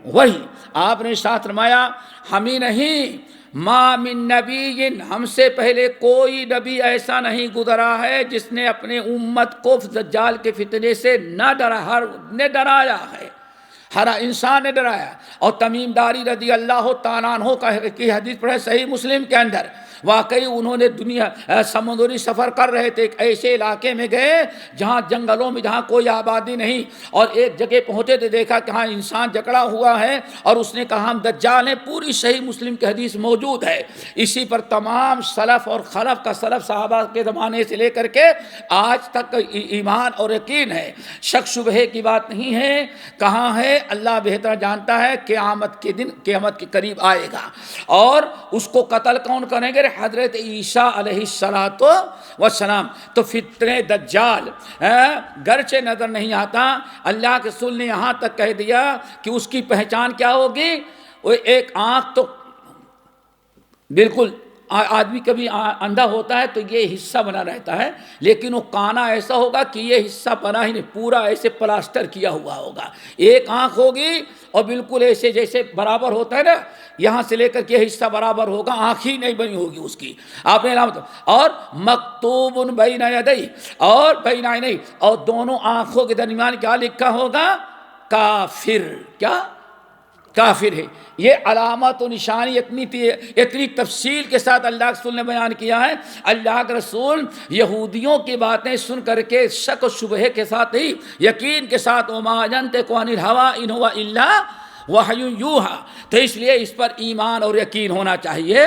وہی۔ آپ نے ارشاد فرمایا ہمیں نہیں، ما من نبی، ہم سے پہلے کوئی نبی ایسا نہیں گزرا ہے جس نے اپنے امت کو دجال کے فتنے سے نہ ڈرا، ہر نے ڈرایا ہے، ہر انسان نے ڈرایا۔ اور تمیم داری رضی اللہ تعالیٰ عنہ کی حدیث پڑھے صحیح مسلم کے اندر، واقعی انہوں نے سمندری سفر کر رہے تھے، ایک ایسے علاقے میں گئے جہاں جنگلوں میں جہاں کوئی آبادی نہیں، اور ایک جگہ پہنچے تو دیکھا کہ ہاں انسان جکڑا ہوا ہے، اور اس نے کہا ہم دجال ہیں۔ پوری صحیح مسلم کی حدیث موجود ہے۔ اسی پر تمام سلف اور خلف کا، سلف صحابہ کے زمانے سے لے کر کے آج تک ایمان اور یقین ہے، شک شبہ کی بات نہیں ہے۔ کہاں ہے اللہ بہتر جانتا ہے، قیامت کے دن، قیامت کے قریب آئے گا، اور اس کو قتل کون کریں گے؟ حضرت عیسیٰ علیہ السلام۔ تو فتنہ دجال گرچہ نظر نہیں آتا، اللہ کے رسول نے یہاں تک کہہ دیا کہ اس کی پہچان کیا ہوگی؟ وہ ایک آنکھ تو بالکل، آدمی کبھی اندھا ہوتا ہے تو یہ حصہ بنا رہتا ہے، لیکن وہ کانا ایسا ہوگا کہ یہ حصہ بنا ہی نہیں، پورا ایسے پلاسٹر کیا ہوا ہوگا۔ ایک آنکھ ہوگی اور بالکل ایسے جیسے برابر ہوتا ہے نا، یہاں سے لے کر کے حصہ برابر ہوگا، آنکھ ہی نہیں بنی ہوگی اس کی۔ آپ نے علامت، اور مکتوب بین یدیہ، اور بین عینیہ، اور دونوں آنکھوں کے درمیان کیا لکھا ہوگا؟ کافر۔ کیا؟ کافر ہے۔ یہ علامت و نشانی اتنی تفصیل کے ساتھ اللہ کے رسول نے بیان کیا ہے۔ اللہ کے رسول یہودیوں کی باتیں سن کر کے شک و شبہ کے ساتھ ہی یقین کے ساتھ وما ینطق عن الہوی ان هو الا وحی یوحی، تو اس لیے اس پر ایمان اور یقین ہونا چاہیے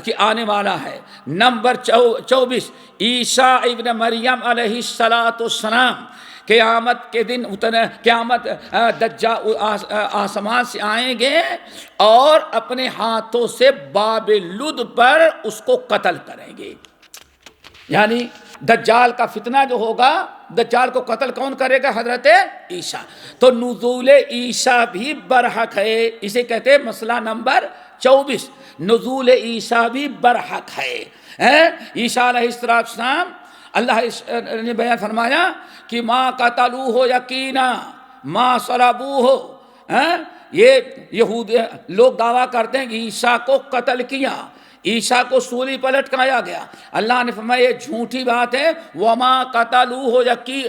کہ آنے والا ہے۔ نمبر 24، عیسیٰ ابن مریم علیہ السلام قیامت کے دن قیامت دجال آسمان سے آئیں گے اور اپنے ہاتھوں سے باب لد پر اس کو قتل کریں گے۔ یعنی دجال کا فتنہ جو ہوگا، دجال کو قتل کون کرے گا؟ حضرت عیسیٰ۔ تو نزول عیسیٰ بھی برحق ہے، اسے کہتے ہیں مسئلہ نمبر 24، نزول عیسیٰ بھی برحق ہے۔ عیسیٰ علیہ السلام اللہ نے بیان فرمایا کہ ما قتلوہ یقینا ما صلبوہ، یہ یہود لوگ دعویٰ کرتے ہیں کہ عیسیٰ کو قتل کیا، عیسیٰ کو سولی پر لٹکایا گیا۔ اللہ نے فرمایا یہ جھوٹی بات ہے، وما قتلوہ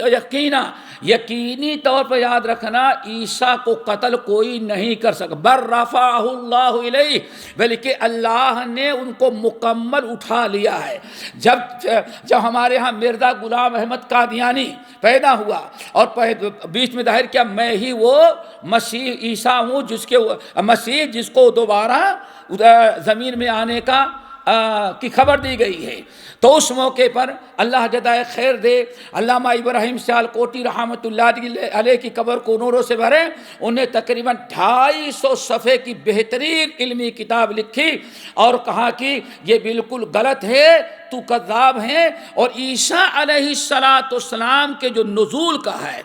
یقینا، یقینی طور پر یاد رکھنا عیسیٰ کو قتل کوئی نہیں کر سکا، بل رفعہ اللہ الیہ، بلکہ اللہ نے ان کو مکمل اٹھا لیا ہے۔ جب ہمارے ہاں مرزا غلام احمد قادیانی پیدا ہوا اور بیچ میں ظاہر کیا میں ہی وہ مسیح عیسیٰ ہوں، جس کو دوبارہ زمین میں آنے کا کی خبر دی گئی ہے۔ تو اس موقع پر اللہ جزائے خیر دے، علامہ ابراہیم سیالکوٹی رحمۃ اللہ علیہ کی قبر کو نوروں سے بھرے، انہیں تقریباً 250 صفحے کی بہترین علمی کتاب لکھی اور کہا کہ یہ بالکل غلط ہے، تو کذاب ہیں، اور عیسیٰ علیہ السلام کے جو نزول کا ہے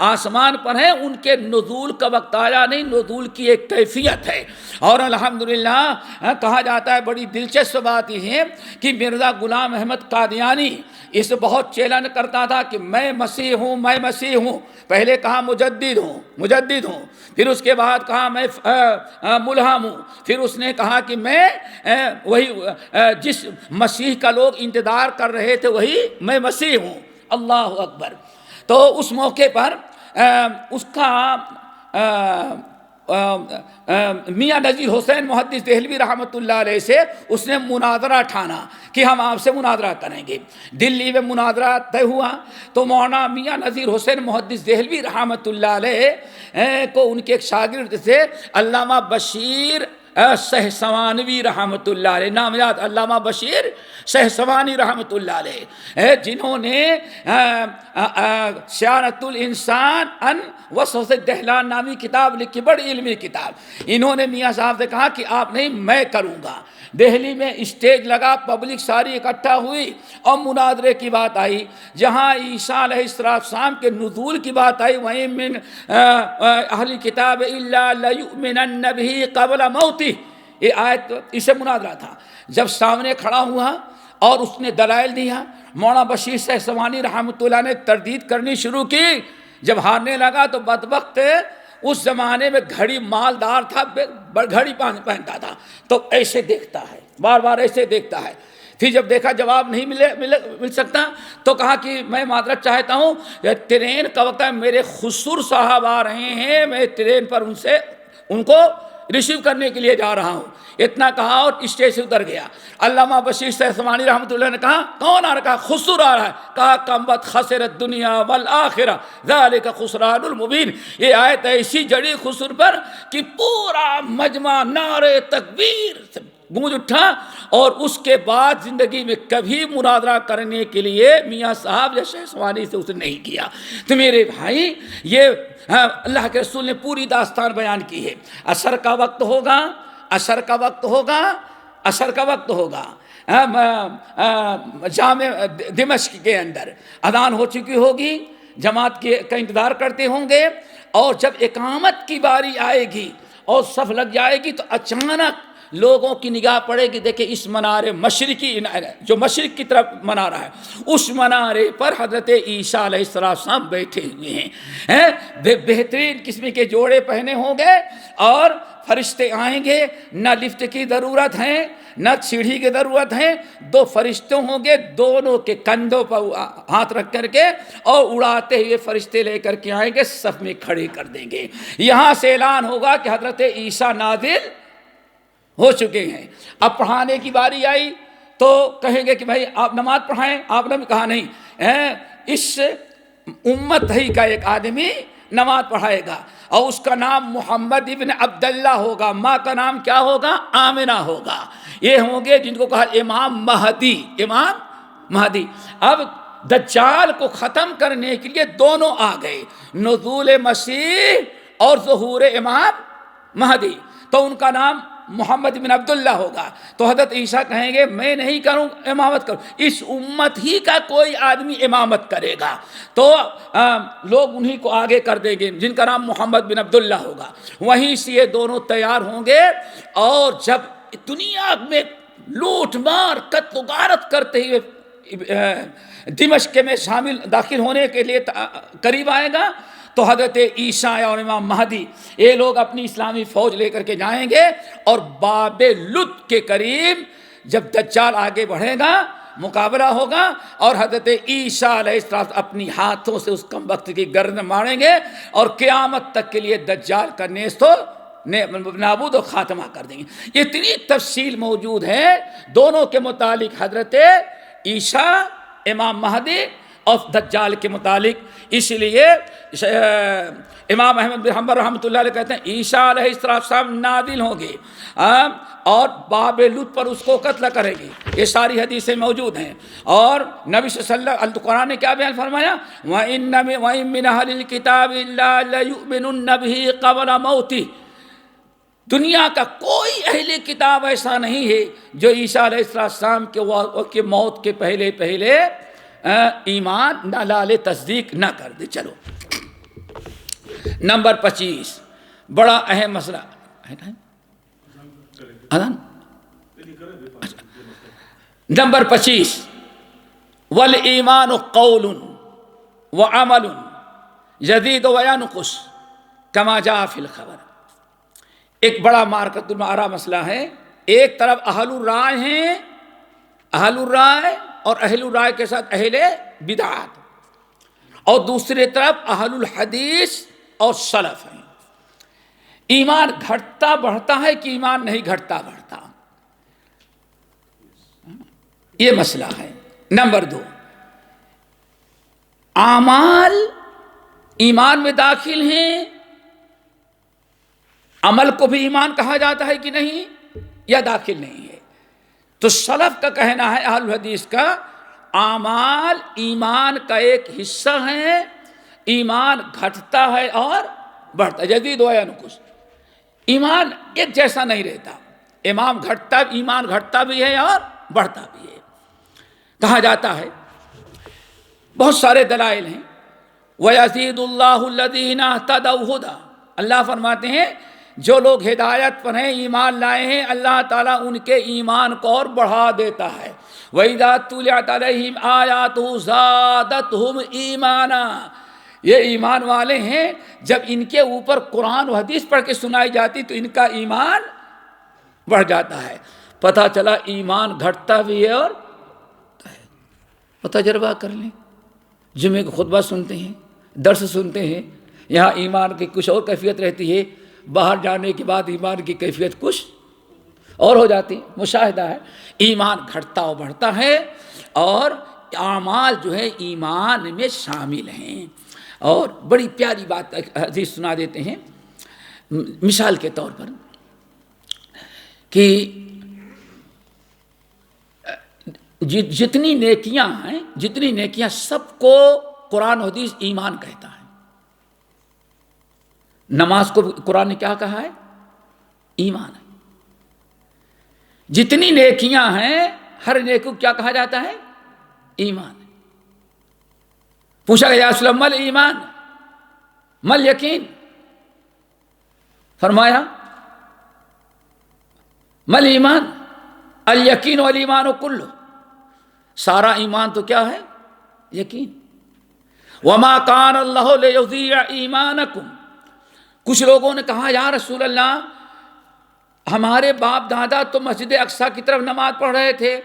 آسمان پر ہے، ان کے نزول کا وقت آیا نہیں، نزول کی ایک کیفیت ہے۔ اور الحمدللہ کہا جاتا ہے، بڑی دلچسپ بات یہ ہے کہ مرزا غلام احمد قادیانی اس بہت چیلنج کرتا تھا کہ میں مسیح ہوں، میں مسیح ہوں۔ پہلے کہا مجدد ہوں، پھر اس کے بعد کہا میں ملہم ہوں، پھر اس نے کہا کہ میں وہی جس مسیح کا لوگ انتظار کر رہے تھے وہی میں مسیح ہوں۔ اللہ اکبر۔ تو اس موقع پر اس کا میاں نذیر حسین محدث دہلوی رحمۃ اللہ علیہ سے اس نے مناظرہ ٹھانا کہ ہم آپ سے مناظرہ کریں گے۔ دلی میں مناظرہ طے ہوا تو مولانا میاں نذیر حسین محدث دہلوی رحمۃ اللہ علیہ کو ان کے ایک شاگرد سے علامہ بشیر سہسوانوی رحمۃ اللہ علیہ، نام یاد، علامہ بشیر سہسوانی رحمۃ اللہ علیہ، جنہوں نے سیانت الانسان ان وسوس دہلان نامی کتاب لکھی، بڑی علمی کتاب۔ انہوں نے میاں صاحب سے کہا کہ آپ نہیں، میں کروں گا۔ دہلی میں اسٹیج لگا، پبلک ساری اکٹھا ہوئی اور مناظرے کی بات آئی۔ جہاں عیسیٰ علیہ السلام کے نزول کی بات آئی، وہیں من اہل کتاب الا لیؤمنن بہ قبل موتہ، یہ آیت، اسے مناظرہ تھا۔ جب سامنے کھڑا ہوا اور اس نے دلائل دیا، مولانا بشیر سہسوانی رحمۃ اللہ نے تردید کرنی شروع کی۔ جب ہارنے لگا تو بدبخت اس زمانے میں گھڑی مالدار تھا، گھڑی پہنتا تھا، تو ایسے دیکھتا ہے، بار بار ایسے دیکھتا ہے۔ پھر جب دیکھا جواب نہیں مل سکتا تو کہا کہ میں معذرت چاہتا ہوں، ٹرین کا وقت ہے، میرے خسر صاحب آ رہے ہیں، میں ٹرین پر ان کو ریسیو کرنے کے لیے جا رہا ہوں۔ اتنا کہا اور اسٹیج سے اتر گیا۔ علامہ بشیر سہسوانی رحمۃ اللہ نے کہا کون آ رہا؟ کہا خسر آ رہا ہے۔ کہا کمبت خسرت دنیا والآخرہ ذالک خسران المبین۔ یہ آیت ایسی جڑی خسر پر کہ پورا مجمع نعرے تکبیر سے گونج اٹھا، اور اس کے بعد زندگی میں کبھی مناظرہ کرنے کے لیے میاں صاحب یا سہسوانی سے اس نے نہیں کیا۔ تو میرے بھائی، یہ اللہ کے رسول نے پوری داستان بیان کی ہے۔ عصر کا وقت ہوگا، عصر کا وقت ہوگا، عصر کا وقت ہوگا، جامع دمشق کے اندر اذان ہو چکی ہوگی، جماعت کا انتظار کرتے ہوں گے، اور جب اقامت کی باری آئے گی اور صف لگ جائے گی تو اچانک لوگوں کی نگاہ پڑے گی، دیکھیں اس منارے مشرقی، جو مشرق کی طرف منارہ ہے، اس منارے پر حضرت عیسیٰ علیہ السلام بیٹھے ہوئے ہیں۔ بہترین قسم کے جوڑے پہنے ہوں گے، اور فرشتے آئیں گے، نہ لفٹ کی ضرورت ہے نہ سیڑھی کی ضرورت ہے، دو فرشتے ہوں گے، دونوں کے کندھوں پر ہاتھ رکھ کر کے، اور اڑاتے ہوئے فرشتے لے کر کے آئیں گے، صف میں کھڑے کر دیں گے۔ یہاں سے اعلان ہوگا کہ حضرت عیسیٰ نازل ہو چکے ہیں۔ اب پڑھانے کی باری آئی تو کہیں گے کہ بھائی آپ نماز پڑھائیں، آپ نے کہا نہیں، اس امت ہی کا ایک آدمی نماز پڑھائے گا، اور اس کا نام محمد ابن عبداللہ ہوگا، ماں کا نام کیا ہوگا؟ آمنہ ہوگا۔ یہ ہوں گے جن کو کہا امام مہدی، امام مہدی۔ اب دجال کو ختم کرنے کے لیے دونوں آ گئے، نزول مسیح اور ظہور امام مہدی، تو ان کا نام محمد بن عبداللہ ہوگا۔ تو حضرت عیسیٰ کہیں گے میں نہیں کروں، امامت کروں، اس امت ہی کا کوئی آدمی امامت کرے گا، تو لوگ انہی کو آگے کر دیں گے جن کا نام محمد بن عبداللہ ہوگا۔ وہیں سے یہ دونوں تیار ہوں گے، اور جب دنیا میں لوٹ مار قتل و غارت کرتے ہوئے دمشق میں داخل ہونے کے لیے قریب آئے گا، تو حضرت عیسیٰ اور امام مہدی یہ لوگ اپنی اسلامی فوج لے کر کے جائیں گے، اور باب لد کے قریب جب دجال آگے بڑھے گا مقابلہ ہوگا، اور حضرت عیسیٰ علیہ السلام اپنی ہاتھوں سے اس کم وقت کی گردن ماریں گے، اور قیامت تک کے لیے دجال کا نیست و نابود و خاتمہ کر دیں گے۔ اتنی تفصیل موجود ہے دونوں کے متعلق، حضرت عیسیٰ، امام مہدی اور دجال کے متعلق. اس لیے امام احمد بن حنبل رحمۃ اللہ علیہ کہتے ہیں عیسیٰ علیہ السلام نازل ہوں گے اور باب لوط پر اس کو قتل کرے گی. یہ ساری حدیثیں موجود ہیں. اور نبی صلی اللہ علیہ وسلم قرآن نے کیا بیان فرمایا؟ وَإِنَّ مِنْ أَهْلِ الْكِتَابِ إِلَّا لَيُؤْمِنُنَّ بِهِ قَبْلَ مَوْتِهِ. دنیا کا کوئی اہل کتاب ایسا نہیں ہے جو عیسیٰ علیہ السلام کے موت کے پہلے ایمان نہ لالے، تصدیق نہ کر دے. چلو نمبر 25 بڑا اہم مسئلہ. نمبر 25 والایمان قول وعمل یزید وینقص کما جاء فی الخبر. ایک بڑا مارکت المعارہ مسئلہ ہے. ایک طرف اہل الرائے ہیں، اہل الرائے اور اہل الرائے کے ساتھ اہل بدعات، اور دوسری طرف اہل الحدیث اور سلف ہیں. ایمان گھٹتا بڑھتا ہے کہ ایمان نہیں گھٹتا بڑھتا، یہ مسئلہ ہے. نمبر 2 اعمال ایمان میں داخل ہیں، عمل کو بھی ایمان کہا جاتا ہے کہ نہیں، یا داخل نہیں ہے. تو سلف کا کہنا ہے، اہل الحدیث کا، اعمال ایمان کا ایک حصہ ہے، ایمان گھٹتا ہے اور بڑھتا ہے. جدید و ینقص، ایمان ایک جیسا نہیں رہتا، ایمان گھٹتا بھی ہے اور بڑھتا بھی ہے. کہا جاتا ہے، بہت سارے دلائل ہیں. وَيَزِيدُ اللَّهُ الَّذِينَ اهْتَدَوْا هُدًى. اللہ فرماتے ہیں جو لوگ ہدایت پر ہیں، ایمان لائے ہیں، اللہ تعالیٰ ان کے ایمان کو اور بڑھا دیتا ہے. وَإِذَا تُلِيَتْ عَلَيْهِمْ آيَاتُهُ زَادَتْهُمْ ایمانا. یہ ایمان والے ہیں، جب ان کے اوپر قرآن و حدیث پڑھ کے سنائی جاتی تو ان کا ایمان بڑھ جاتا ہے. پتہ چلا ایمان گھٹتا بھی ہے اور تجربہ کر لیں. جمعے کو خطبہ سنتے ہیں، درس سنتے ہیں، یہاں ایمان کی کچھ اور کیفیت رہتی ہے، باہر جانے کے بعد ایمان کی کیفیت کچھ اور ہو جاتی. مشاہدہ ہے ایمان گھٹتا و بڑھتا ہے، اور اعمال جو ہے ایمان میں شامل ہیں. اور بڑی پیاری بات حدیث سنا دیتے ہیں مثال کے طور پر کہ جتنی نیکیاں سب کو قرآن و حدیث ایمان کہتا ہے. نماز کو قرآن نے کیا کہا ہے؟ ایمان ہے. جتنی نیکیاں ہیں ہر نیکی کو کیا کہا جاتا ہے؟ ایمان ہے. پوچھا گیا یا رسول اللہ مل ایمان مل یقین؟ فرمایا مل ایمان الیقین والایمان کلہ. سارا ایمان تو کیا ہے؟ یقین. وما کان اللہ لیضیع ایمانکم. کچھ لوگوں نے کہا یا رسول اللہ ہمارے باپ دادا تو مسجد اقصیٰ کی طرف نماز پڑھ رہے تھے،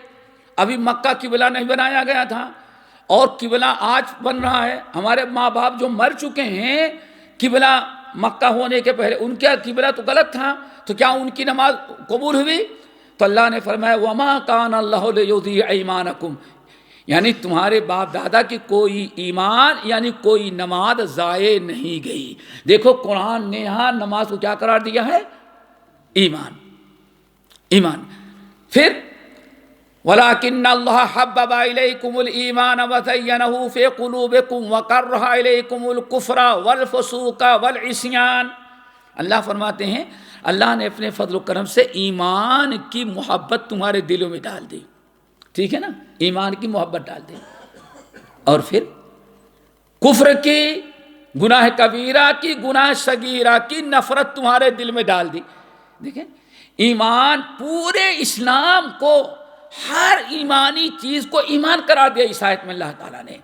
ابھی مکہ قبلہ نہیں بنایا گیا تھا، اور قبلہ آج بن رہا ہے. ہمارے ماں باپ جو مر چکے ہیں، قبلہ مکہ ہونے کے پہلے ان کا قبلہ تو غلط تھا، تو کیا ان کی نماز قبول ہوئی؟ تو اللہ نے فرمایا وما کان اللہ لیضیع ایمانکم، یعنی تمہارے باپ دادا کی کوئی ایمان یعنی کوئی نماز ضائع نہیں گئی. دیکھو قرآن نے یہاں نماز کو کیا قرار دیا ہے؟ ایمان. پھر وَلَٰكِنَّ اللَّهَ حَبَّبَ إِلَيْكُمُ الْإِيمَانَ وَزَيَّنَهُ فِي قُلُوبِكُمْ وَكَرَّهَ إِلَيْكُمُ الْكُفْرَ وَالْفُسُوقَ وَالْعِصْيَانَ. اللہ فرماتے ہیں اللہ نے اپنے فضل و کرم سے ایمان کی محبت تمہارے دلوں میں ڈال دی. ٹھیک ہے نا، ایمان کی محبت ڈال دی. اور پھر کفر کی، گناہ کبیرہ کی، گناہ صغیرہ کی نفرت تمہارے دل میں ڈال دی. دیکھیں ایمان پورے اسلام کو، ہر ایمانی چیز کو ایمان قرار دیا اس آیت میں اللہ تعالیٰ نے.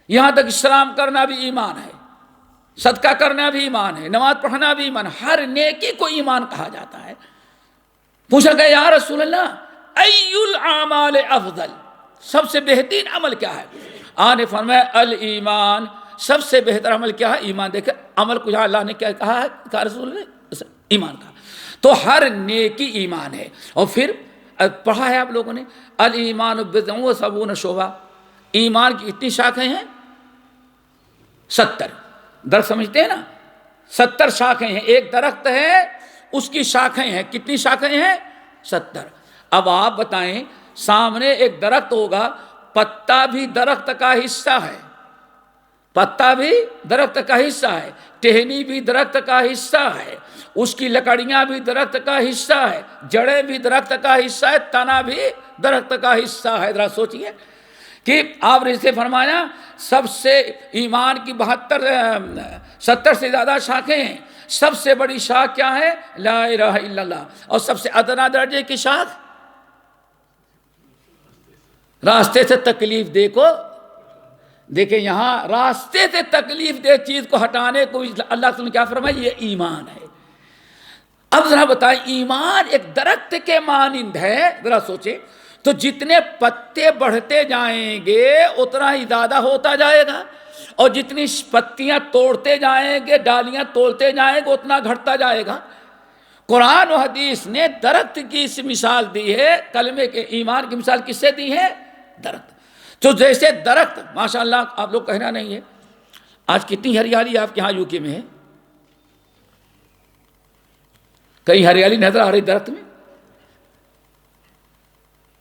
یہاں تک اسلام کرنا بھی ایمان ہے، صدقہ کرنا بھی ایمان ہے، نماز پڑھنا بھی ایمان، ہر نیکی کو ایمان کہا جاتا ہے. پوچھا گیا یا رسول اللہ ای الاعمال افضل، سب سے بہترین عمل کیا ہے؟ آپ نے فرمایا الایمان، سب سے بہتر عمل کیا ہے؟ ایمان. دیکھیں عمل کو جہاں اللہ نے کیا کہا ہے؟ کہا رسول نے ایمان کہا. تو ہر نیکی ایمان ہے. اور پھر پڑھا ہے آپ لوگوں نے الایمان بضع و سبعون شعبہ، ایمان کی اتنی شاخیں ہیں 70 درخت سمجھتے ہیں نا، 70 شاخیں ہیں، ایک درخت ہے اس کی شاخیں ہیں، کتنی شاخیں ہیں؟ 70۔ اب آپ بتائیں سامنے ایک درخت ہوگا، پتا بھی درخت کا حصہ ہے، پتا بھی درخت کا حصہ ہے، ٹہنی بھی درخت کا حصہ ہے، اس کی لکڑیاں بھی درخت کا حصہ ہے، جڑیں بھی درخت کا حصہ ہے، تنا بھی درخت کا حصہ ہے۔ ذرا سوچئے کہ آپ نے اسے فرمایا سب سے ایمان کی 70 سے زیادہ شاخیں ہیں، سب سے بڑی شاخ کیا ہے؟ لا الہ الا اللہ۔ اور سب سے ادنا درجے کی شاخ راستے سے تکلیف دے کو، دیکھیں یہاں راستے سے تکلیف دے چیز کو ہٹانے کو اللہ تعالیٰ نے کیا فرمایا؟ یہ ایمان ہے۔ اب ذرا بتائیں ایمان ایک درخت کے مانند ہے، ذرا سوچیں تو جتنے پتے بڑھتے جائیں گے اتنا ہی زیادہ ہوتا جائے گا، اور جتنی پتیاں توڑتے جائیں گے، ڈالیاں توڑتے جائیں گے، اتنا گھٹتا جائے گا۔ قرآن و حدیث نے درخت کی اس مثال دی ہے، کلمے کے ایمان کی مثال کس سے دی ہے؟ درخت۔ تو جیسے درخت ماشاءاللہ آپ لوگ کہنا نہیں ہے، آج کتنی ہریالی آپ کے ہاں یو کے میں ہے؟ کہیں ہریالی نظر آ رہی درخت میں؟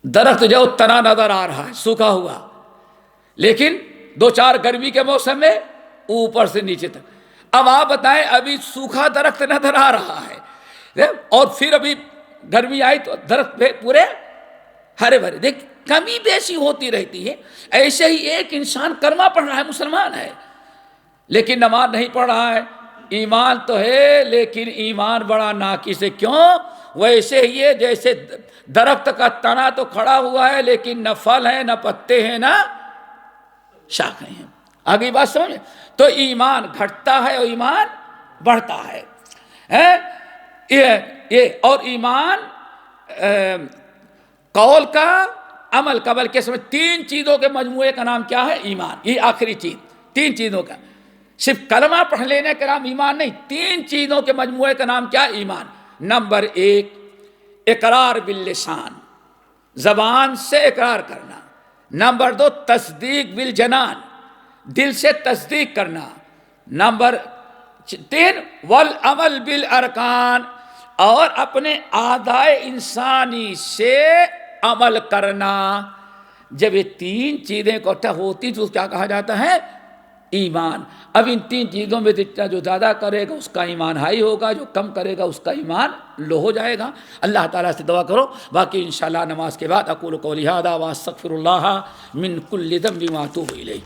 درخت جو تنا نظر آ رہا ہے سوکھا ہوا، لیکن 2-4 گرمی کے موسم میں اوپر سے نیچے تک۔ اب آپ بتائیں ابھی سوکھا درخت نظر آ رہا ہے، اور پھر ابھی گرمی آئی تو درخت پورے ہرے بھرے۔ دیکھ کمی بیشی ہوتی رہتی ہے۔ ایسے ہی ایک انسان کلمہ پڑھ رہا ہے، مسلمان ہے، لیکن نماز نہیں پڑھ رہا ہے، ایمان تو ہے لیکن ایمان بڑا ناقص ہے۔ کیوں؟ ویسے ہی ہے جیسے درخت کا تنا تو کھڑا ہوا ہے لیکن نہ پھل ہے، نہ پتے ہیں، نہ شاخیں ہیں۔ آگے بات سمجھے؟ تو ایمان گھٹتا ہے اور ایمان بڑھتا ہے۔ اور ایمان قول کا، عمل کا، بلکہ سمجھ 3 چیزوں کے مجموعے کا نام کیا ہے؟ ایمان۔ یہ آخری چیز 3 چیزوں کا، صرف کلمہ پڑھ لینے کا نام ایمان نہیں، 3 چیزوں کے مجموعے کا نام کیا؟ ایمان۔ نمبر 1 اقرار باللسان، زبان سے اقرار کرنا۔ نمبر 2 تصدیق بالجنان، دل سے تصدیق کرنا۔ نمبر 3 والعمل بالارکان، اور اپنے اعضائے انسانی سے عمل کرنا۔ جب یہ 3 چیزیں اکٹھا ہوتی تو کیا کہا جاتا ہے؟ ایمان۔ اب ان 3 چیزوں میں جتنا جو زیادہ کرے گا اس کا ایمان ہائی ہوگا، جو کم کرے گا اس کا ایمان لو ہو جائے گا۔ اللہ تعالیٰ سے دعا کرو۔ باقی انشاءاللہ نماز کے بعد اقول قولی ھذا واستغفر اللہ من کل ذنب واتوب الیہ۔